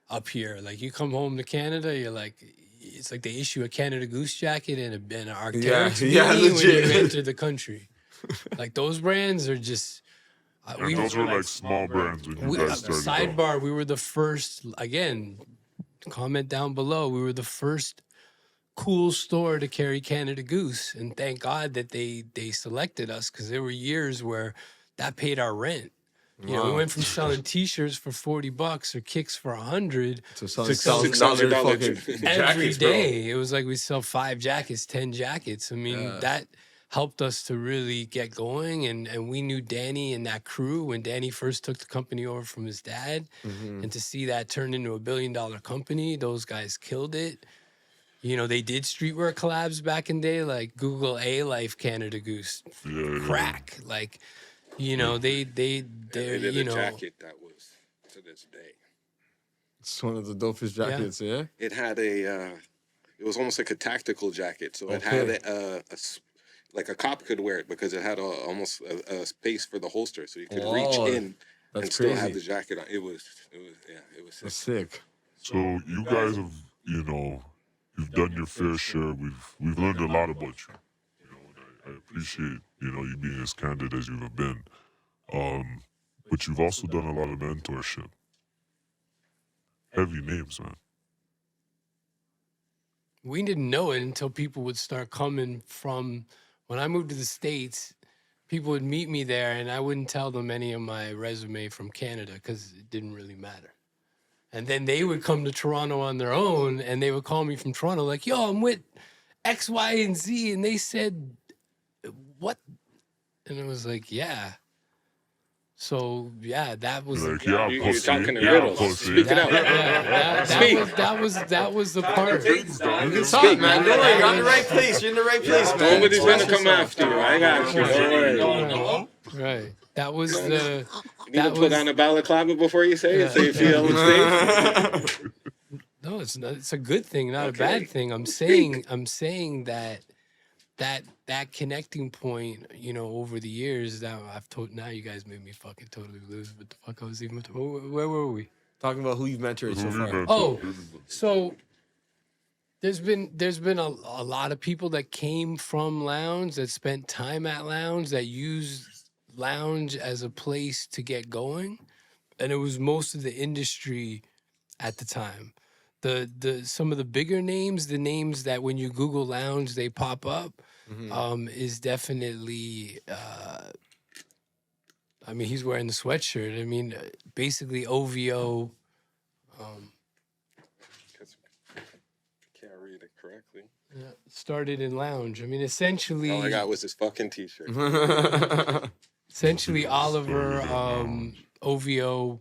up here. Like you come home to Canada, you're like, it's like they issue a Canada Goose jacket and an Arcteryx Yeah, beanie when legit. you enter the country. Like those brands are just. And those were like small brands when you guys started. Sidebar, we were the first. Again, comment down below. We were the first cool store to carry Canada Goose, and thank God that they selected us because there were years where that paid our rent. You know, we Wow. went from selling T-shirts for $40 or kicks for $100 So selling $600 fucking every jackets, bro. day. It was like we sell 5 jackets, 10 jackets. I mean, Yeah. that helped us to really get going. And we knew Danny and that crew when Danny first took the company over from his dad. And to see that turn into $1 billion company, those guys killed it. You know, they did streetwear collabs back in day, like Google A Life Canada Goose, crack. Like, you know, they're, They did you a know, jacket that was to this day. It's one of the dopest jackets, yeah. It had it was almost like a tactical jacket. So it had like a cop could wear it because it had almost a space for the holster, so you could reach Whoa, in that's and still have crazy. the jacket on. It was sick. That's sick. So you guys have, you know, you've done your fair share. We've learned a lot about you. You know, and I appreciate, you know, you being as candid as you have been. But you've also done a lot of mentorship. Heavy names, man. we didn't know it until people would start coming from when I moved to the States. People would meet me there, and I wouldn't tell them any of my resume from Canada because it didn't really matter. And then they would come to Toronto on their own, and they would call me from Toronto, like, "Yo, I'm with X, Y, and Z," and they said, "What?" And it was like, "Yeah." So yeah, that was Like, yeah, You're pussy. talking in Yeah, riddles. pussy. Speak it out. that was the part. You can talk, man. Don't worry, you're on the right place. You're in the right place, man. Nobody's gonna Express come yourself. after you. I got you. Don't worry. Right. That was the. You need to put on a balaclava before you say it, so you feel safe. No, it's not. It's a good thing, not a Okay. bad thing. I'm saying that connecting point, you know, over the years that I've told. Now you guys made me fucking totally lose what the fuck I was even. Where were we? Talking about who you've mentored so Who you far. mentored? Oh, so there's been a lot of people that came from Lounge, that spent time at Lounge, that used Lounge as a place to get going, and it was most of the industry at the time. The some of the bigger names, the names that when you Google Lounge they pop up, is definitely. I mean, he's wearing the sweatshirt. I mean, basically OVO. Can't read it correctly. Started in Lounge. I mean, essentially. All I got was his fucking t-shirt. Essentially, Oliver, Lounge. OVO,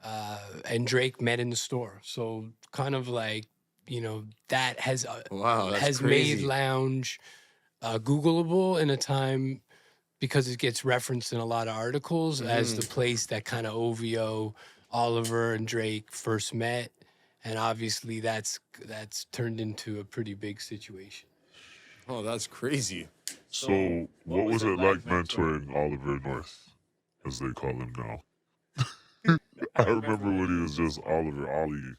and Drake met in the store. So kind of like, you know, that has Wow, that's has crazy. made Lounge Googleable in a time because it gets referenced in a lot of articles as the place that kind of OVO, Oliver, and Drake first met. And obviously that's turned into a pretty big situation. Oh, that's crazy. So, what was it like mentoring Oliver North, as they call him now? I remember when he was just Oliver Ollie.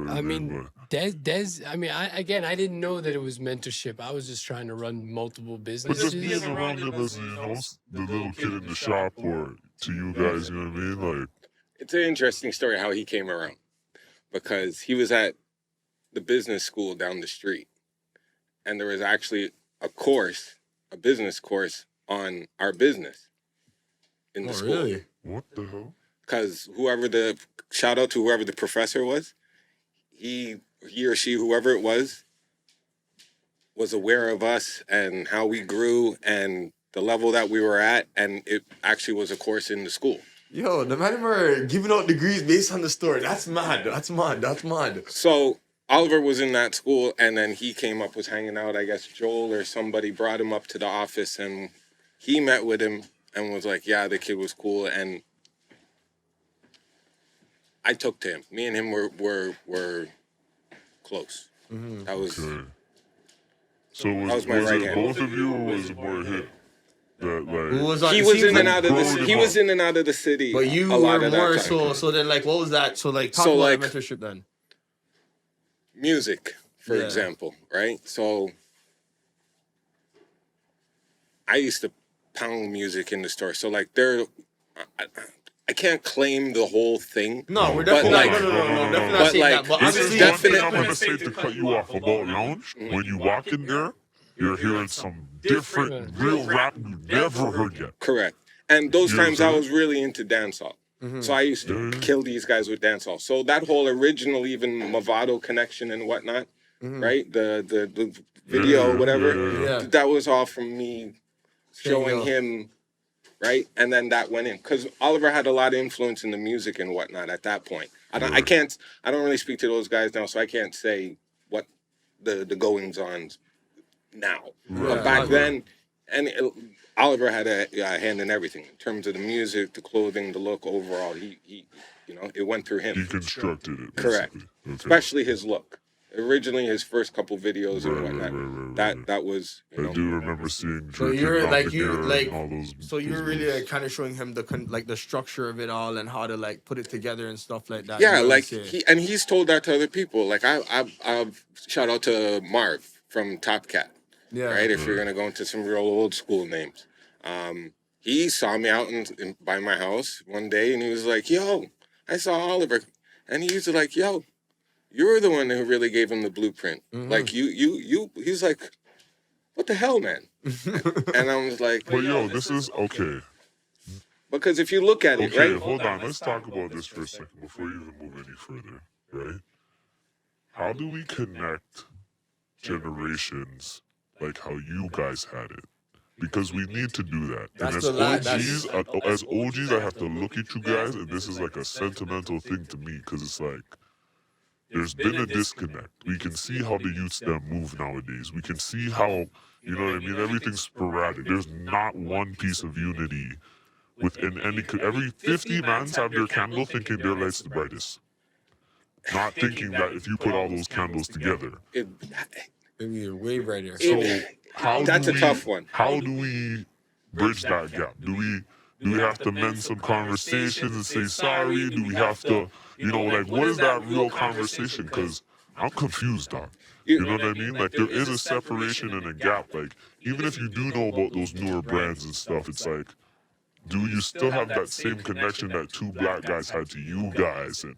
I mean, Des. I mean, I didn't know that it was mentorship. I was just trying to run multiple But just businesses. being around him as, you know, the little kid in the shop, or to you guys, you know what I mean? Like, It's an interesting story how he came around because he was at the business school down the street, and there was actually a course a business course on our business in the Oh, school. really? What the hell? Because shout out to whoever the professor was, he or she, whoever it was aware of us and how we grew and the level that we were at, and it actually was a course in the school. Yo, the man were giving out degrees based on the story. That's mad. That's mad. That's mad. So Oliver was in that school, and then he came up, was hanging out. I guess Joel or somebody brought him up to the office, and he met with him and was like, yeah, the kid was cool. And I took to him. Me and him were close. That was... Okay. So was my right it hand. both of you, or was it more him? That Who like was on, He it was seems in and like- out of growing the he him was up. in and out of the city. But you a lot were of that more time. so then like what was that? So like talk So, about like- that mentorship then. Music, for Yeah. example, right? So I used to pound music in the store. So like I can't claim the whole thing. No, we're But, definitely like- not, no, definitely not But, saying like, that. But This obviously, is one thing definite- I'm gonna say to cut you off about lounge. When you walk in there, you're hearing some different real rap you never heard yet. Correct. And those You know times what I I'm was really into dancehall. So I used to Yeah. kill these guys with dancehall. So that whole original even Movado connection and whatnot, right? The video, Yeah, whatever. yeah. Yeah. That was all from me showing go. him, right? And then that went in. Because Oliver had a lot of influence in the music and whatnot at that point. I don't really speak to those guys now, so I can't say what the goings on now. Yeah. But back then, Oliver had a hand in everything in terms of the music, the clothing, the look. Overall, he it went through him. He constructed it. Correct. Basically. Okay. Especially his look. Originally, his first couple videos and Right, whatnot. right. That was. I do remember seeing So Drinking you're Down like the you Gear like and all those. so you're those really moves. like, kind of showing him the structure of it all and how to like put it together and stuff like that. Yeah, You know what I'm like saying? he's told that to other people. Like I've shout out to Marv from Top Cat. Yeah. Right? If you're gonna go into some real old school names, he saw me out by my house one day, and he was like, "Yo, I saw Oliver," and he used to like, "Yo, you're the one who really gave him the blueprint. Like you." He's like, "What the hell, man?" And I was like, But yo, this is okay. because if you look at it, Okay, right? hold on. Let's talk about this for a second before you even move any further, right? How do we connect generations like how you guys had it? Because we need to do that. That's and the lad, as OGs, I have to look at you guys, and this is like a sentimental thing to me, because it's like, there's been a disconnect. We can see how the youths them move nowadays. We can see how, you know what I mean? Everything's sporadic. There's not one piece of unity within every 50 mans have their candle thinking their light's the brightest. Not thinking that if you put all those candles together. Maybe you're way brighter. So how That's do a we, tough one. How do we bridge that gap? Do we have to mend some conversations and say sorry? Do we have to, like, what is that real conversation? Because I'm confused, dog. You know what I mean? Like, there is a separation and a gap. Like, even if you do know about those newer brands and stuff, it's like, do you still have that same connection that two black guys had to you guys? And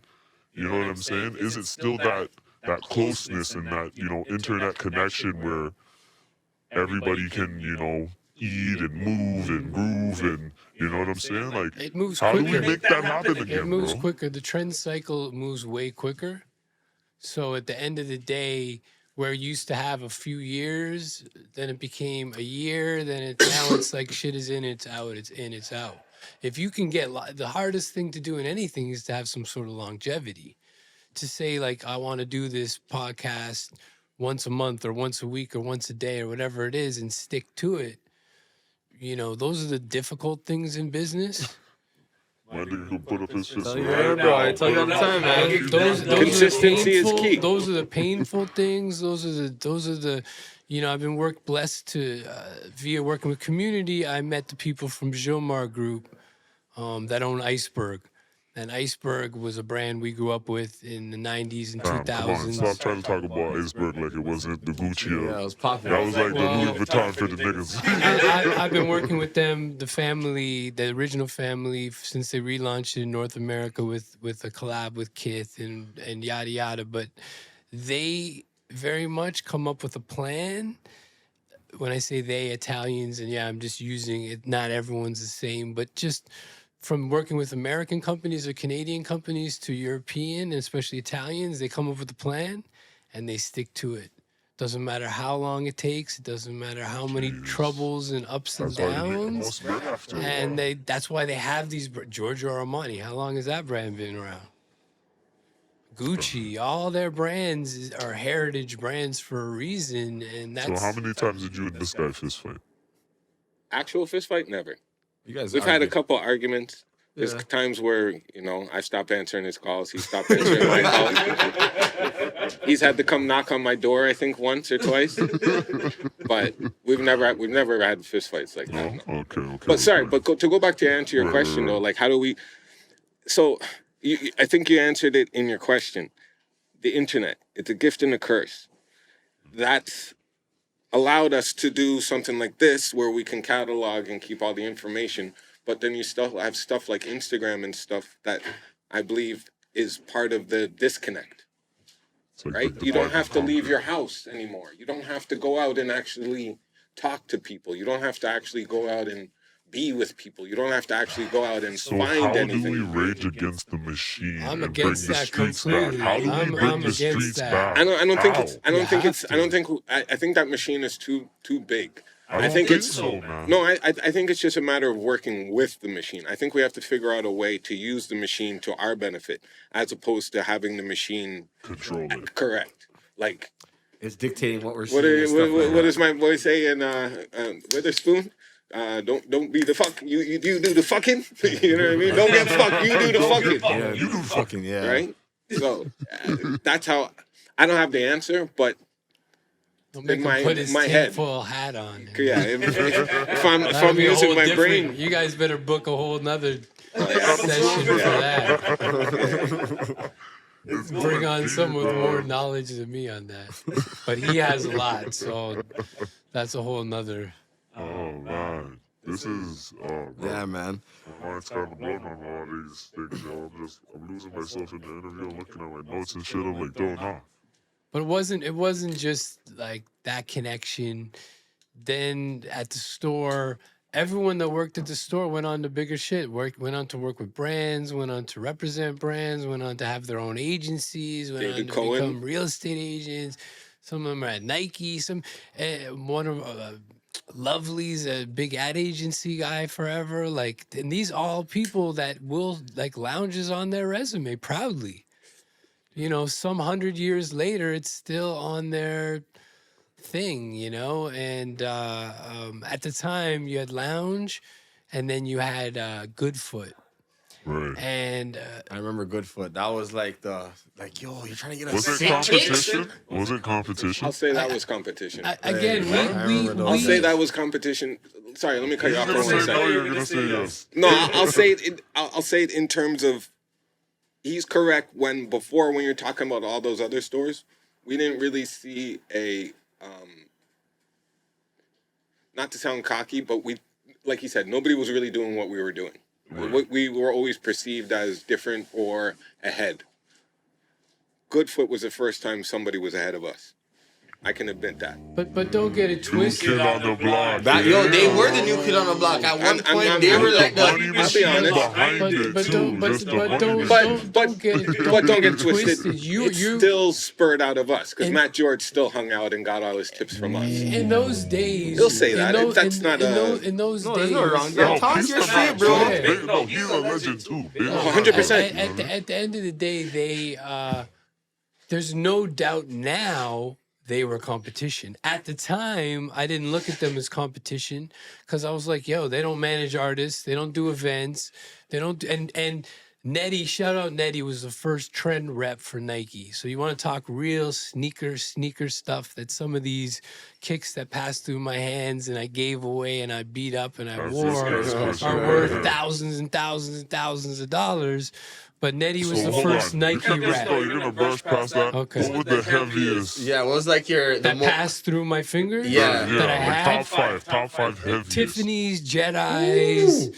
you know what I'm saying? Is it still that closeness and that, internet connection where everybody can, eat and move and groove and, you know what I'm saying? Like, It moves how do quicker. we make that happen again, It moves bro? quicker. The trend cycle moves way quicker. So at the end of the day, where you used to have a few years, then it became a year, then now it's like shit is in, it's out, it's in, it's out. If you can get the hardest thing to do in anything is to have some sort of longevity. To say like I want to do this podcast once a month or once a week or once a day or whatever it is and stick to it. Those are the difficult things in business. My nigga can put up his fist. Tell you right that, bro. I now. tell you all the time, man. Those Consistency is key. Those are the painful things. Those are the I've been blessed to via working with community. I met the people from Jomar Group that own Iceberg. And Iceberg was a brand we grew up with in the 90s and Come on, 2000s. stop trying to talk about Iceberg like it wasn't the Gucci. Yeah, it was popping. That was like the Well, Louis Vuitton for the niggas. I've been working with them, the family, the original family, since they relaunched in North America with a collab with Kith and yada yada. But they very much come up with a plan when I say they, Italians, and yeah, I'm just using it. Not everyone's the same, but just from working with American companies or Canadian companies to European, and especially Italians, they come up with a plan and they stick to it. Doesn't matter how long it takes. It doesn't matter how many Jeez. troubles and ups and That's how you make the downs. most bread after a And while. that's why they have these Giorgio Armani. How long has that brand been around? Gucci, all their brands are heritage brands for a reason, and So that's how many times did you and this guy fist fight? Actual fist fight, never. You guys We've had a argue. couple arguments. There's Yeah. times where, you know, I stopped answering his calls. He stopped answering my calls. He's had to come knock on my door, I think, once or twice. But we've never had fist fights like that. No? No. Okay. But sorry, okay. but to go back to answer your Right, question right, though, right. like how do we? So I think you answered it in your question. The internet, it's a gift and a curse. That's allowed us to do something like this where we can catalog and keep all the information. But then you still have stuff like Instagram and stuff that I believe is part of the disconnect. It's like Right? the You don't divide have and to leave conquer. your house anymore. You don't have to go out and actually talk to people. You don't have to actually go out and be with people. You don't have to actually go out and So find how anything. do we rage against the machine I'm and bring against the that streets back? completely. How do we I'm bring the against streets that. back? I don't think How? it's I don't You think have it's to. I don't think I think that machine is too big. I I don't think think it's so, man. no, I think it's just a matter of working with the machine. I think we have to figure out a way to use the machine to our benefit as opposed to having the machine Control it. correct. Like It's dictating what we're seeing. what and is, stuff like what that. does my boy say in Witherspoon? Don't be the fuck. You do the fucking. You know what I mean? Don't get fucked. You do the fucking. Yeah, you do fucking yeah. Right? So that's how. I don't have the answer, but Don't make in him put his my head. tinfoil hat on. yeah, if I'm That'll be a using whole my different- brain, You guys better book a whole nother session for Yeah. that. Bring on someone with more knowledge than me on that. But he has a lot, so that's a whole nother. Oh man, this is bro. Yeah, man. My mind's kind of blown on all these things, yo. I'm losing myself in the interview. I'm looking at my notes and shit. I'm like, don't know. But it wasn't just like that connection. Then at the store, everyone that worked at the store went on to bigger shit. Went on to work with brands, went on to represent brands, went on to have their own agencies, went David on to Cohen. become real estate agents. Some of them are at Nike. One of Lovely's a big ad agency guy forever. Like, and these all people that will like lounges on their resume proudly. You know, some 100 years later, it's still on their thing, you know. And at the time, you had Lounge, and then you had Goodfoot, Right. and I remember Goodfoot. That was like yo, you're trying to get us. Was it competition? Was it competition? I'll say that was competition. again, I remember those I'll days. say that was competition. Sorry, let me cut you off You're for gonna one say no. second. You're gonna say yes. No, I'll say it. I'll say it in terms of he's correct when you're talking about all those other stores, we didn't really see a not to sound cocky, but we, like he said, nobody was really doing what we were doing. Right. We were always perceived as different or ahead. Goodfoot was the first time somebody was ahead of us. I can admit that. but don't get it New twisted. kid on the block. They were the new kid on the block. At one point, they were like the money the. I'll be machine honest. behind it But too. don't Just the money don't machine. don't get it But don't get twisted. You It's you still spurred out of us because And- Matt George still hung out and got all his tips from us. in those days. He'll say in that. those- That's in- not in a- those, in those No, days. there's no wrong. Yo, Yo, talk he's your the shit, man, bro. Big- No, he's a legend too. Big. 100%. At the end of the day, they there's no doubt now they were competition. At the time, I didn't look at them as competition because I was like, yo, they don't manage artists, they don't do events, they don't and Nettie, shout out Nettie, was the first trend rep for Nike. So you want to talk real sneaker stuff that some of these kicks that passed through my hands and I gave away and I beat up and I That's wore just are good. worth thousands and thousands and thousands of dollars. But Nettie was So the hold first on. Nike You're rep gonna brush past that. Okay. What was the heaviest? Yeah, what was like the that passed through my fingers. Yeah. that I like had. top five heaviest. Tiffany's, Jedi's,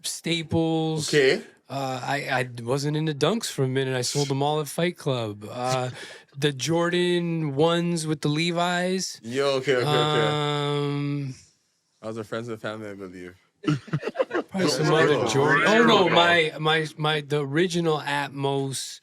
Staples. Okay. I wasn't into dunks for a minute. I sold them all at Fight Club. The Jordan ones with the Levi's. Yo, okay. Um, I was a friends and family, I believe. probably some other Jordan. Oh no, my the original Atmos.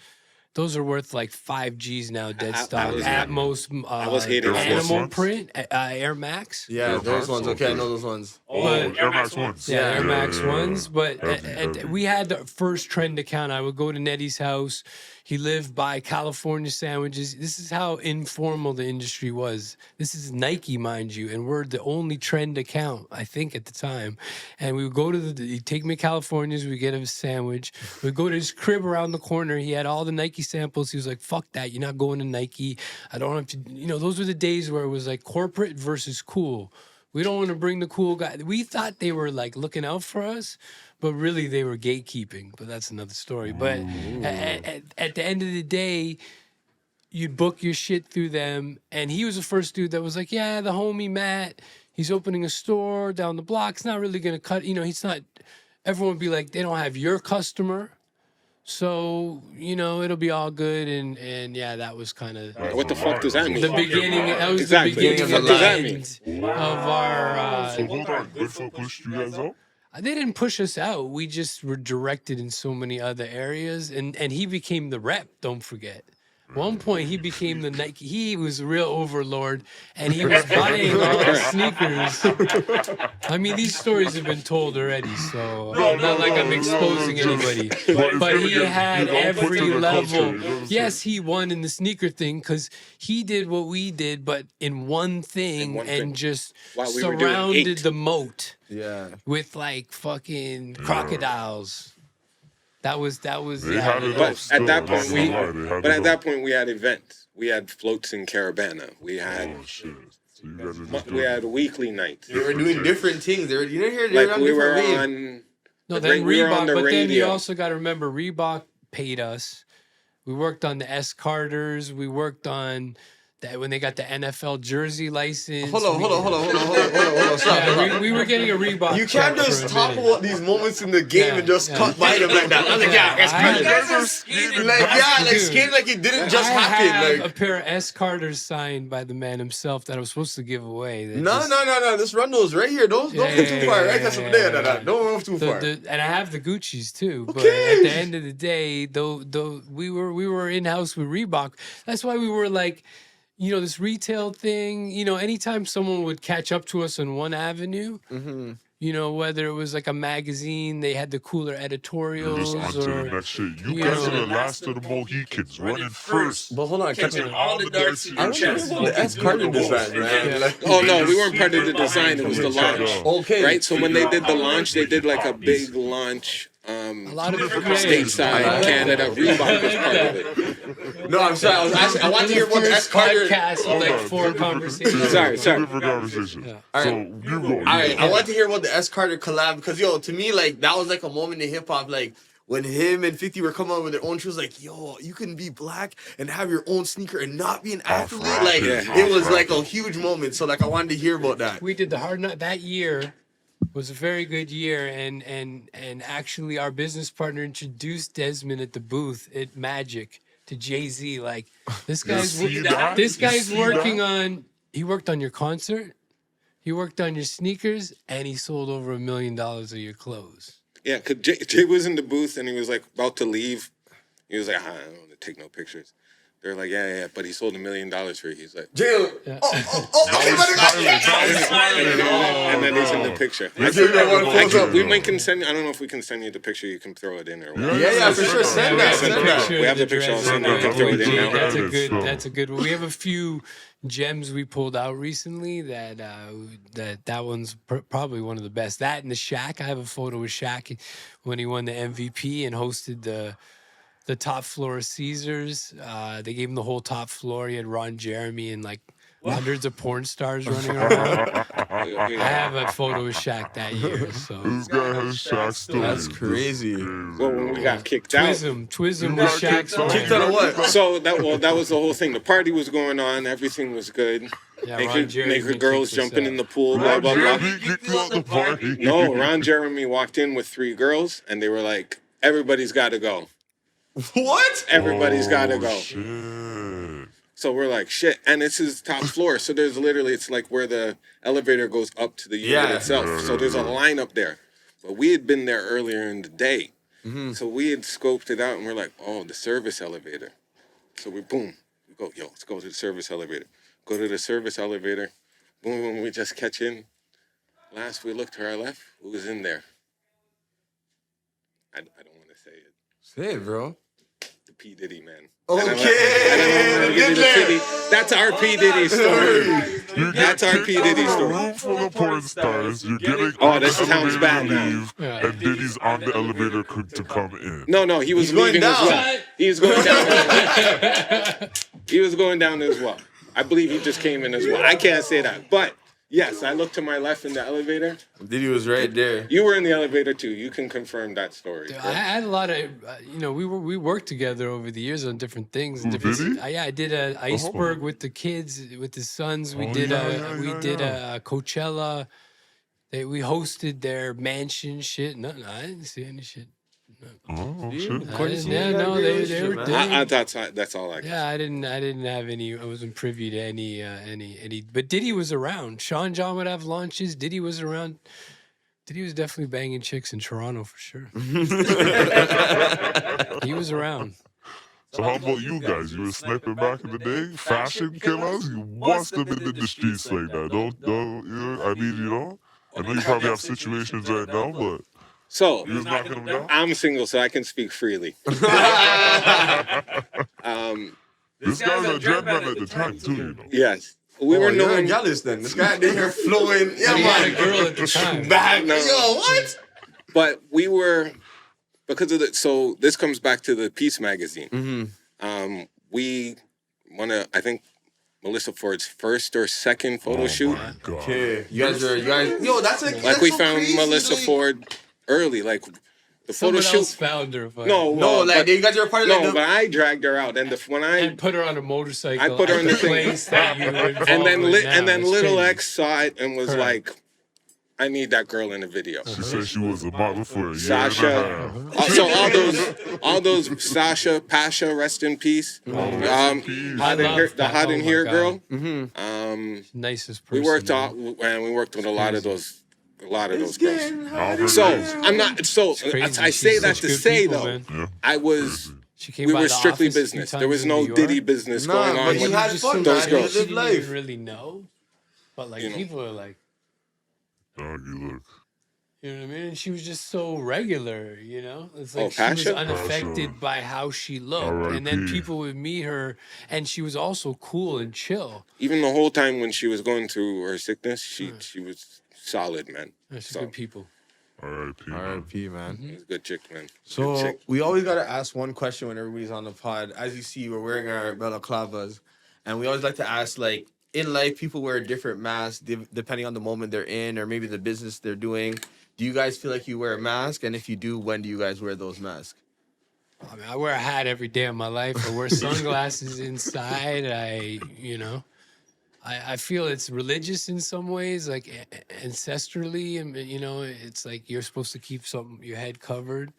Those are worth like 5 G's now, dead stock. Atmos, I was hating on those Animal ones. Print, Air Max. Yeah, Air those Max, ones. Okay, I know those ones. But- Air Max ones. Yeah, Air Max yeah, ones. But Heavy. we had the first trend account. I would go to Nettie's house. He lived by California sandwiches. This is how informal the industry was. This is Nike, mind you, and we're the only trend account, I think, at the time. And we would go to he'd take me to California's, we'd get him a sandwich. We'd go to his crib around the corner. He had all the Nike samples. He was like, fuck that, you're not going to Nike. I don't have to, those were the days where it was like corporate versus cool. We don't want to bring the cool guy. We thought they were like looking out for us, but really they were gatekeeping. But that's another story. But at the end of the day, you'd book your shit through them. And he was the first dude that was like, yeah, the homie Matt, he's opening a store down the block. It's not really going to cut, he's not, everyone would be like, they don't have your customer. So, it'll be all good. And yeah, that was kind of What the fuck does that mean? the beginning. That was Exactly. the beginning What of the fuck the does that mean? end of our. So hold on, Bigfoot pushed you guys out? They didn't push us out. We just were directed in so many other areas, and he became the rep. Don't forget. At one point, he became the Nike. He was a real overlord, and he was buying all the sneakers. I mean, these stories have been told already, so not like I'm exposing anybody. But he had every level. Yes, he won in the sneaker thing because he did what we did, but in one thing, and just While we were doing surrounded 8. the moat Yeah. with like fucking crocodiles. That was They yeah. had it But up still, at that I'm point, not we. gonna lie, they had But it at that up. point, we had events. We had floats in Caravana. We had Oh shit. So you guys are just we doing had weekly nights. They were doing different things. You didn't hear they were Like on we were different waves. on. No, The then we were on Reebok, the but then you radio. also got to remember Reebok paid us. We worked on the S Carters. We worked on that when they got the NFL jersey license. Hold on. Stop. Yeah, we were getting a Reebok. You can't check just for a talk minute. about these moments in the game and just Yeah. cut by them like that. I'm like, yeah, it's I- kind You guys are skating back. like skating like it didn't just I happen. have Like, a pair of S Carters signed by the man himself that I was supposed to give away. That no. This run those right here. Don't go too far. Right, that's there. Don't move too far. And I have the Gucci's too. But Okay. at the end of the day, though we were in house with Reebok. That's why we were like, this retail thing. Anytime someone would catch up to us on one avenue, whether it was like a magazine, they had the cooler Just editorials, on to the or next shit. You you guys know- are the last of the Mohicans, running first. But hold on, Catching all the darts in I your don't know chest. about the S Carter design, man. Like, Oh no, we weren't part of the design. It was the launch. okay, Right. So when they did the launch, they did like a big launch. a lot of Stateside, Canada. Reebok was part of it. No, I'm sorry. I want to hear what the S Carter. podcast with like 4 conversations. Sorry. Different conversation. All So right. you go. All right, I want to hear about the S Carter collab because to me, like that was like a moment in hip hop, like when him and 50 were coming out with their own shoes. Like, you can be black and have your own sneaker and not be an athlete. Like, Yeah. it was like a huge moment. So, like, I wanted to hear about that. We did the hard nut that year. Was a very good year, and actually our business partner introduced Desmond at the booth at Magic to Jay-Z. Like, this guy's see that? You see working that? on. He worked on your concert, he worked on your sneakers, and he sold over $1 million of your clothes. Yeah, cause Jay was in the booth and he was like about to leave. He was like, I don't want to take no pictures. They're like, yeah, but he sold $1 million for you. He's like, Jail. Yeah. and then he's in the picture. We might can send. I don't know if we can send you the picture. You can throw it in or whatever. Yeah, for sure. Send that. Send Send that. We have the picture. I'll send it. You can throw it in now. That's a good one. We have a few gems we pulled out recently that one's probably one of the best. That and the Shaq. I have a photo with Shaq when he won the MVP and hosted the top floor of Caesars. They gave him the whole top floor. He had Ron Jeremy and like hundreds of porn stars running around. I have a photo with Shaq that year. So This guy has Shaq stories. That's crazy. Well, when we got kicked out. Twism with Shaq's Kicked out of what? So that was the whole thing. The party was going on. Everything was good. Yeah, They Ron could Jeremy make her girls kicked us jumping out. in the pool. Blah blah blah. Jeremy kicked you out the party. No, Ron Jeremy walked in with 3 girls, and they were like, everybody's got to go. What? Everybody's got to go. Shit. So we're like, shit. And this is top floor. So there's literally, it's like where the elevator goes up to the unit Yeah. itself. So there's a line up there. But we had been there earlier in the day. So we had scoped it out and we're like, oh, the service elevator. So we go, yo, let's go to the service elevator. Go to the service elevator. Boom, boom, we just catch in. Last we looked to our left, who was in there? I don't want to say it. Say it, bro. The P. Diddy, man. Okay. I don't wanna give you the Diddy. That's our P. Diddy story. That's our P. Diddy A story. room full of porn stars. You're getting Oh, on this the sounds elevator bad to now. leave, Yeah. and Diddy's on the elevator to come in. No, he was He's going leaving as down. well. He was going down. He was going down as well. I believe he just came in as well. I can't say that, but yes, I looked to my left in the elevator. Diddy was right there. You were in the elevator too. You can confirm that story. I had a lot of, we worked together over the years on different things. Who, different, Diddy? Yeah, I did a iceberg with the kids, with the sons. We Oh, did yeah. a Coachella. We hosted their mansion shit. No, I didn't see any shit. Oh, shit. According to you, Yeah, you no, gotta they agree with were shit, man. That's all I got. Yeah, I didn't have any. I wasn't privy to any. But Diddy was around. Sean John would have launches. Diddy was around. Diddy was definitely banging chicks in Toronto for sure. He was around. So how about you guys? You were sniping back in the day? Fashion killers? You must have been in the streets like that. I know you probably have situations right now, but So you was knocking them down? I'm single, so I can speak freely. This guy's a gentleman at the time, too, you know. Yes, we were You're known. jealous then. This guy in here flowing. Yeah, He had a man. girl at the time. Back. No. Yo, what? But we were, because of the, so this comes back to the Peace magazine. Mm-hmm. We I think Melissa Ford's first or second photo Oh shoot. my God. Okay. You guys. Yo, that's like. Like that's we so found crazy, Melissa like- Ford early, like the photo Someone else shoot. found her. But, No, No, like but, you guys are part of no, like but I dragged her out, and when I and put her on a motorcycle. I put her at on the thing. place that you were involved and then with now. and then It's little crazy. X saw it and was Correct. like, I need that girl in the video. She said she was a model for a year Sasha. and a half. So all those Sasha, Pasha, rest in peace. peace. Hot in love here, the that. hot Oh in my here God. girl. Mm-hmm. Nicest We person. worked man. out, and we worked with a lot of those girls. Albert So Hayes. I'm not. So It's crazy. I say She's that such to good say people, though, man. Yeah. I was. She came We by were the strictly office a few business. times There was in no New York. Diddy business Nah, going but on he with had just fun, those man. girls. He She lived didn't life. even really know. But like You know. people are like, Doggy look. you know what I mean? And she was just so regular, you know? It's like Oh, she was Pasha? unaffected Pasha. by how she looked. And then R.I.P.. people would meet her and she was also cool and chill. Even the whole time when she was going through her sickness, she was solid, man. She's So- good people. R.I.P. man. R.I.P. man. She's a good chick, man. Good So chick. we always gotta ask one question when everybody's on the pod. As you see, we're wearing our balaclavas, and we always like to ask, like, in life, people wear different masks depending on the moment they're in, or maybe the business they're doing. Do you guys feel like you wear a mask? And if you do, when do you guys wear those masks? I mean, I wear a hat every day of my life. I wear sunglasses inside. I feel it's religious in some ways, like ancestrally, and it's like you're supposed to keep your head covered,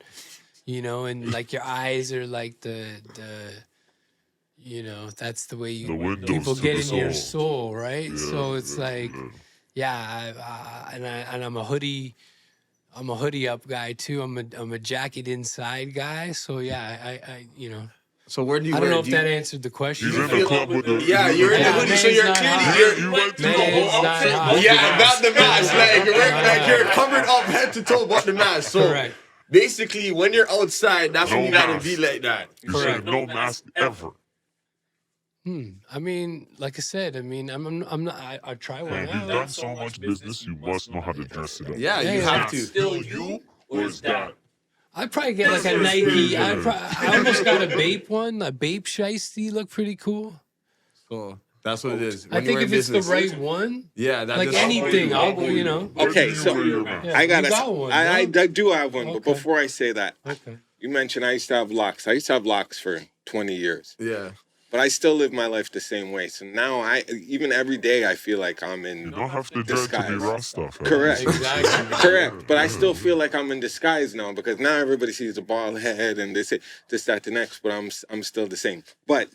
and like your eyes are like the that's the way The windows people to get the into your soul. soul, right? Yeah, So it's yeah, like, and I'm a hoodie. I'm a hoodie up guy too. I'm a jacket inside guy. So yeah, I So where do you I wear don't know it? if Do you- that answered the question. He's in the club with the... Yeah, you're in the Yeah, hoodie, so man's you're not clearly hot. you're You went through the Man's whole not outfit. hot. yeah, about the mask, like you're covered up head to toe, but the mask. So Correct. basically, when you're outside, that's when No you gotta mask. be like that. You Correct. said no mask ever. I mean, like I said, I'm not. I try one And you've out. done so much business, you must know how to dress it up. Yeah, Yeah, you yeah. have to. Still you, or is that? I'd probably get like a Nike. I almost got a Bape one. A Bape Shiesty look pretty cool. So that's what it is. I When you think wear if it's the business. right one, Yeah, that like just- anything, I'll go. Where Okay, do you so wear your mask? Yeah, I got you got one, I no? do have one, but Okay. before I say that, Okay. you mentioned I used to have locks. I used to have locks for 20 years. Yeah. but I still live my life the same way. So now even every day I feel like I'm You in don't have to dread to be disguise. Rasta, fam. Correct. Exactly. Correct. But I still feel like I'm in disguise now because now everybody sees the bald head and they say this, that, the next, but I'm still the same. But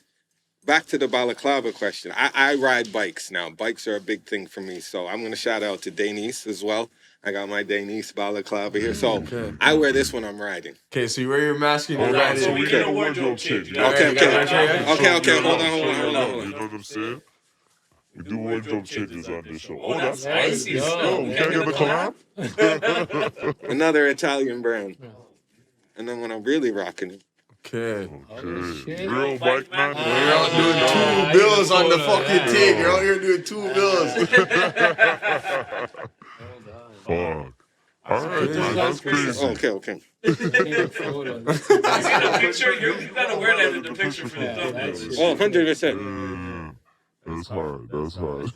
back to the balaclava question. I ride bikes now. Bikes are a big thing for me. So I'm gonna shout out to Denise as well. I got my Denise balaclava here. So Okay. I wear this when I'm riding. Okay, so you wear your mask and Hold you're on, riding. so we need a wardrobe change. Okay, okay. you gotta Okay, okay, Show hold on, your hold on, love, hold on, hold on. You know what I'm saying? We do wardrobe changes on this show. Oh, that's nice. nice. Yo, we can't get a collab? Another Italian brand. And then when I'm really rocking it, Okay. Okay. Real bike man. You're out doing 2 bills on the fucking thing. You're out here doing 2 bills. Fuck. Alright, man, that's crazy. okay, okay. I see the picture. You gotta wear that in the picture for the thumbnail. Oh, 100%. That's hard. That's hard.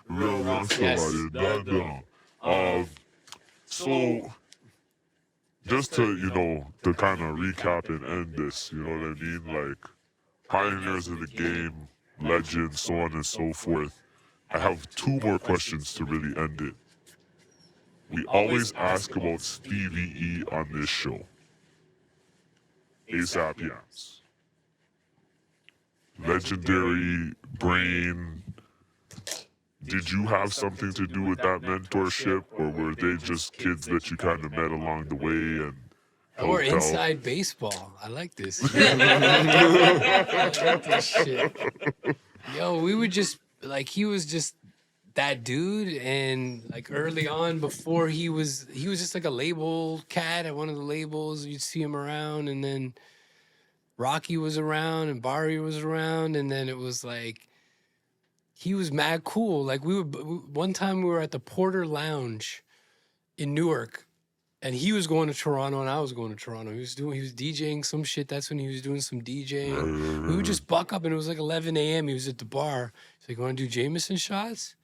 Real rock somebody. That down. So, just to, to kind of recap and end this, you know what I mean? Like, pioneers of the game, legends, so on and so forth. I have 2 more questions to really end it. We always ask about Stevie E on this show. ASAP Yams. Legendary brain. Did you have something to do with that mentorship, or were they just kids that you kind of met along the way and Or helped out? inside baseball. I like this. I like this shit. Yo, we would just like he was just that dude, and like early on before he was just like a label cat at one of the labels. You'd see him around, and then Rocky was around and Barry was around, and then it was like he was mad cool. Like one time we were at the Porter Lounge in Newark, and he was going to Toronto and I was going to Toronto. He was DJing some shit. That's when he was doing some DJing. We would just buck up, and it was like 11 a.m. He was at the bar. He's like, "You want to do Jameson shots?"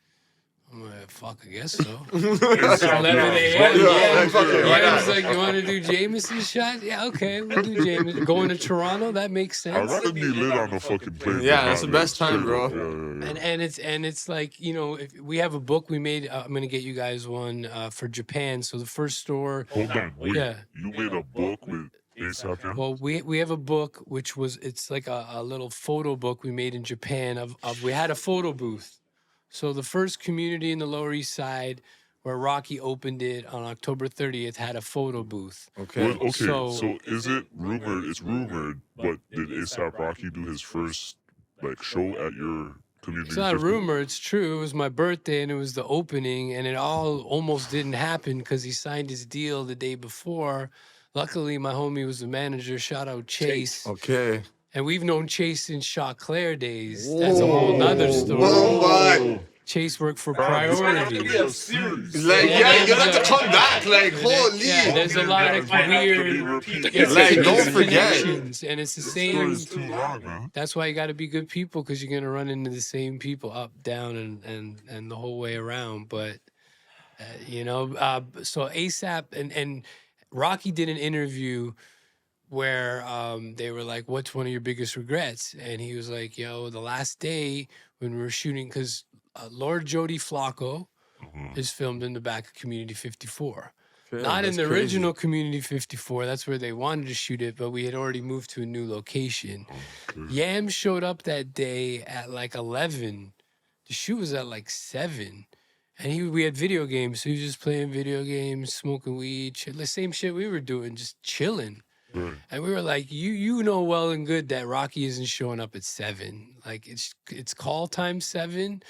I'm like, "Fuck, I guess so." It's 11 a.m. Yeah, he's like, "You want to do Jameson shots?" Yeah, okay, we'll do Jameson. Going to Toronto, that makes I'd sense. rather be lit on the fucking plane. Yeah, than that's the not best lit. time, bro. Yeah. And it's like, if we have a book we made. I'm gonna get you guys one for Japan. So the first store. Hold on, wait. Yeah. You made a book with ASAP Yams? Well, we have a book it's like a little photo book we made in Japan of we had a photo booth. So the first community in the Lower East Side where Rocky opened it on October 30th had a photo booth. Okay. Well, okay, So- so is it rumored? It's rumored, but did ASAP Rocky do his first show at your community? It's not a 50? rumor, it's true. It was my birthday and it was the opening, and it all almost didn't happen because he signed his deal the day before. Luckily, my homie was the manager. Shout out Chase. Okay. And we've known Chase since Shaw Claire days. That's a whole nother story. Whoa, Chase worked for Fam, Priority. Be a series. Like, yeah, you have to come back. Like, holy. Yeah, there's a lot of weird Like, don't forget. connections, and it's the This same. story's too long, man. That's why you got to be good people, because you're gonna run into the same people up, down, and the whole way around. But so ASAP and Rocky did an interview where they were like, "What's one of your biggest regrets?" And he was like, "Yo, the last day when we were shooting, because Lord Jody Flacco is filmed in the back of Community 54." Okay, Not in that's the crazy. original Community 54. That's where they wanted to shoot it, but we had already moved to a new location. Yam showed up that day at like 11. The shoot was at like 7. And we had video games. So he was just playing video games, smoking weed, the same shit we were doing, just chilling. Right. And we were like, you know well and good that Rocky isn't showing up at 7. Like, it's call time 7.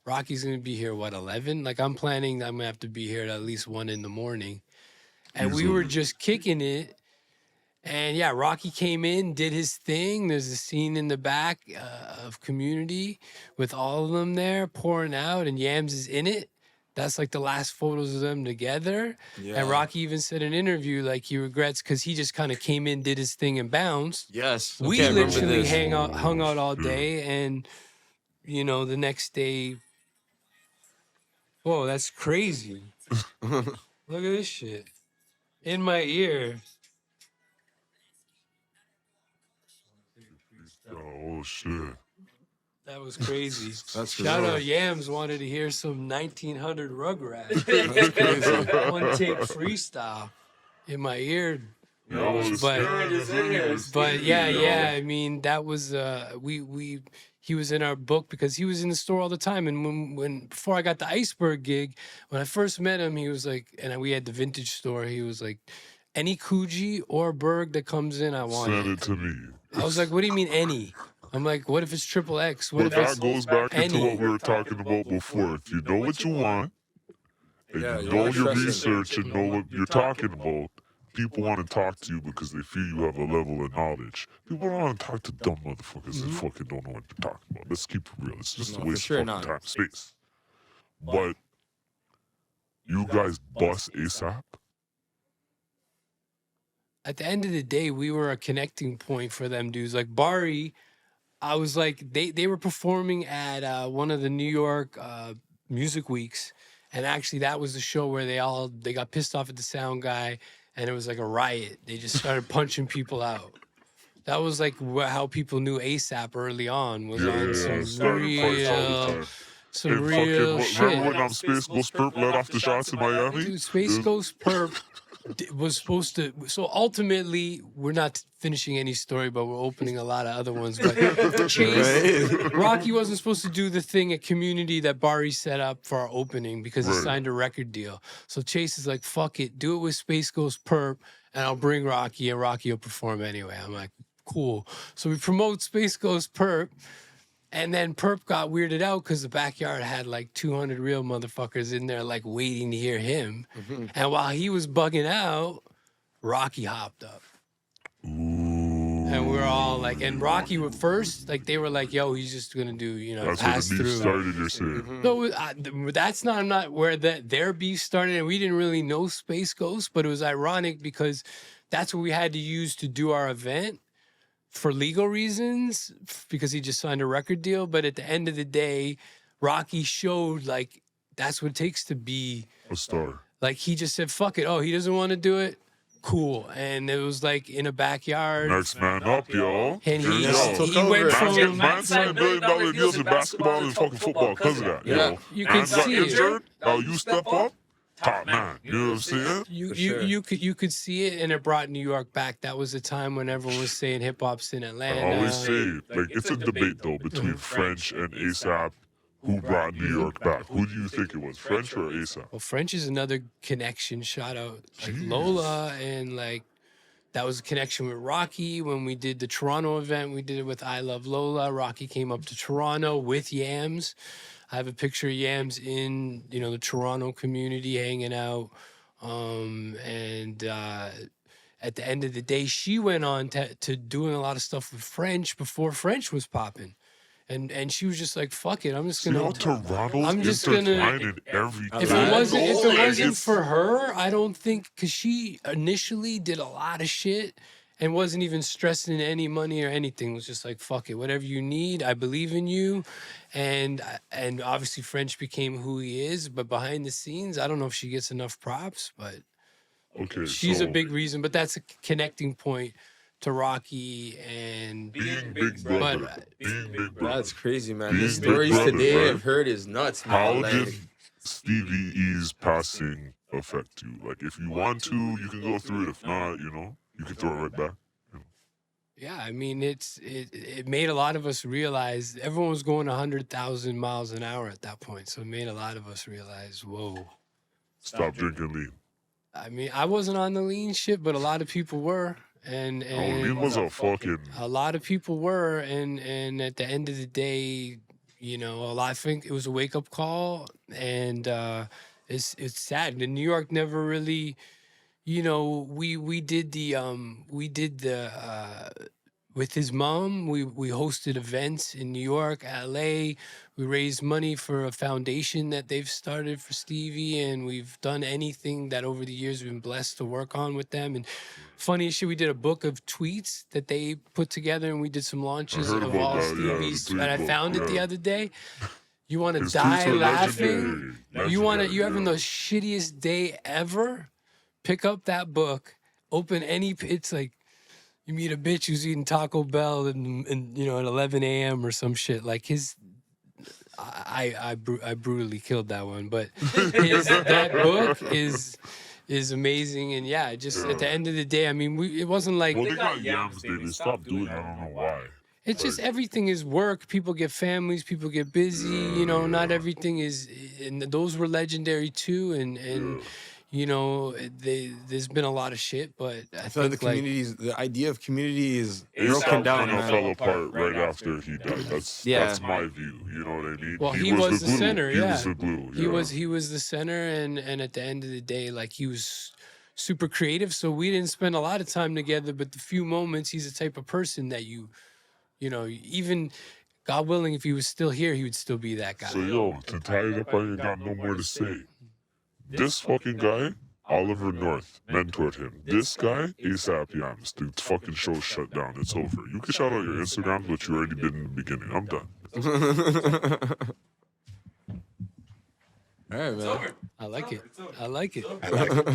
Rocky's going to be here, 11? Like, I'm planning I'm going to have to be here at least 1 in the morning. And we were just kicking it. And yeah, Rocky came in, did his thing. There's a scene in the back of Community with all of them there pouring out, and Yams is in it. That's like the last photos of them together. Yeah. And Rocky even said in an interview, like, he regrets because he just kind of came in, did his thing, and bounced. Yes. We Okay, I remember literally this. hung out all day, and the next day. Whoa, that's crazy! Look at this shit in my ear. Oh shit. That was crazy. That's Shout real. out Yams wanted to hear some 1900 Rugrats. That's crazy. One take freestyle in my ear. Yo, the But- spirit is in here. But yeah, I mean that was he was in our book because he was in the store all the time. And when before I got the Iceberg gig, when I first met him, he was like, and we had the vintage store. He was like, any Coogee or Berg that comes in, I want Send it. it to me. I was like, what do you mean any? I'm like, what if it's triple X? What But if it's that goes back into any? what we were talking about before. If you know what you want, and Yeah, you you know wanna your trust it. research and know what you're talking about, people want to talk to you because they feel you have a level of knowledge. People don't want to talk to dumb motherfuckers that fucking don't know what they're talking about. Let's keep it real. It's just No, a for waste sure of fucking not. time and space. But you guys bust ASAP. At the end of the day, we were a connecting point for them dudes. Like Bari, I was like, they were performing at one of the New York music weeks, and actually that was the show where they got pissed off at the sound guy, and it was like a riot. They just started punching people out. That was like how people knew ASAP early on was on some Started fights all the real, time. some And real fucking, shit. remember when Space Ghost Perp let off the shots in Miami? Dude, Space Ghost Perp was supposed to. So ultimately, we're not finishing any story, but we're opening a lot of other ones. But Chase, Rocky wasn't supposed to do the thing at Community that Bari set up for our opening because he Right. signed a record deal. So Chase is like, "Fuck it, do it with Space Ghost Perp, and I'll bring Rocky, and Rocky will perform anyway." I'm like, "Cool." So we promote Space Ghost Perp. And then Perp got weirded out because the backyard had like 200 real motherfuckers in there, like waiting to hear him. And while he was bugging out, Rocky hopped up. And we were all like, and Rocky were first, like they were like, yo, he's just gonna do, That's where pass the beef through. started, you're saying. No, that's not, I'm not where their beef started. And we didn't really know Space Ghost, but it was ironic because that's what we had to use to do our event for legal reasons because he just signed a record deal. But at the end of the day, Rocky showed like that's what it takes to be A star. like he just said, fuck it. Oh, he doesn't want to do it. Cool. And it was like in a backyard. Next man up, yo. And Here he, you just go. took he went over. from Man signed $1 billion deals in basketball and fucking football because of that. Yeah. Yo. You Man can got see it. injured. Now you step up. Top man. You know what I'm saying? You, For you, sure. you could see it, and it brought New York back. That was the time when everyone was saying hip hop's in Atlanta. I always say, like, it's a debate though between French and ASAP. Who brought New York back? Who do you think it was, French or ASAP? Well, French is another connection. Shout out like Jeez. Lola, and like that was a connection with Rocky when we did the Toronto event. We did it with I Love Lola. Rocky came up to Toronto with Yams. I have a picture of Yams in the Toronto community hanging out, and at the end of the day, she went on to doing a lot of stuff with French before French was popping. And she was just like, fuck it, I'm just See gonna. how Toronto's I'm just gonna- intertwined in everything. If it wasn't for her, I don't think because she initially did a lot of shit and wasn't even stressing any money or anything. It was just like, fuck it, whatever you need, I believe in you. And obviously French became who he is, but behind the scenes, I don't know if she gets enough props, but Okay, she's so a big reason. But that's a connecting point to Rocky and being big brother. But- Being big brother. That's crazy, man. Being The big stories brother, today right? I've heard is nuts, How man. Like, did Stevie E's passing affect you? Like, if you want to, you can go through it. If not, you can throw it right back. yeah, I mean, it made a lot of us realize everyone was going 100,000 miles an hour at that point. So it made a lot of us realize, whoa. Stop drinking lean. I mean, I wasn't on the lean shit, but a lot of people were. And Oh, lean was a fucking. a lot of people were. And at the end of the day, I think it was a wake up call. And it's sad. And New York never really, we did the with his mom, we hosted events in New York, LA. We raised money for a foundation that they've started for Stevie, and we've done anything that over the years we've been blessed to work on with them. And funny as shit, we did a book of tweets that they put together, and we did some launches heard of about all that, yeah, the Stevie's. tweet And I book, found it the yeah. other day. You want to His die tweets are laughing? legendary. You having yeah. the shittiest day ever? Pick up that book, open any. It's like. you meet a bitch who's eating Taco Bell and you know at 11 a.m. or some shit. Like his, I brutally killed that one, but that book is amazing. And yeah, just at the end of the day, I mean, it wasn't like Well, they got yams. They stopped doing it. I don't know why. it's just everything is work. People get families. People get busy. You know, not everything is. And those were legendary too. And you know, there's been a lot of shit. But I I feel like think the communities, the idea of community is ASAP broken down, kind of man. fell apart right after he died. That's my view. You know what I mean? Well, he was the glue. center. He Yeah, was the glue. he was the center. And at the end of the day, like he was super creative. So we didn't spend a lot of time together. But the few moments, he's the type of person that you know, even God willing, if he was still here, he would still be that guy. So yo, to tie it up, I ain't got no more to say. This fucking guy, Oliver North, mentored him. This guy, ASAP Yams. The fucking show's shut down. It's over. You can shout out your Instagrams, but you already did in the beginning. I'm done. All right, man. It's over. I like it. I like it. It's over.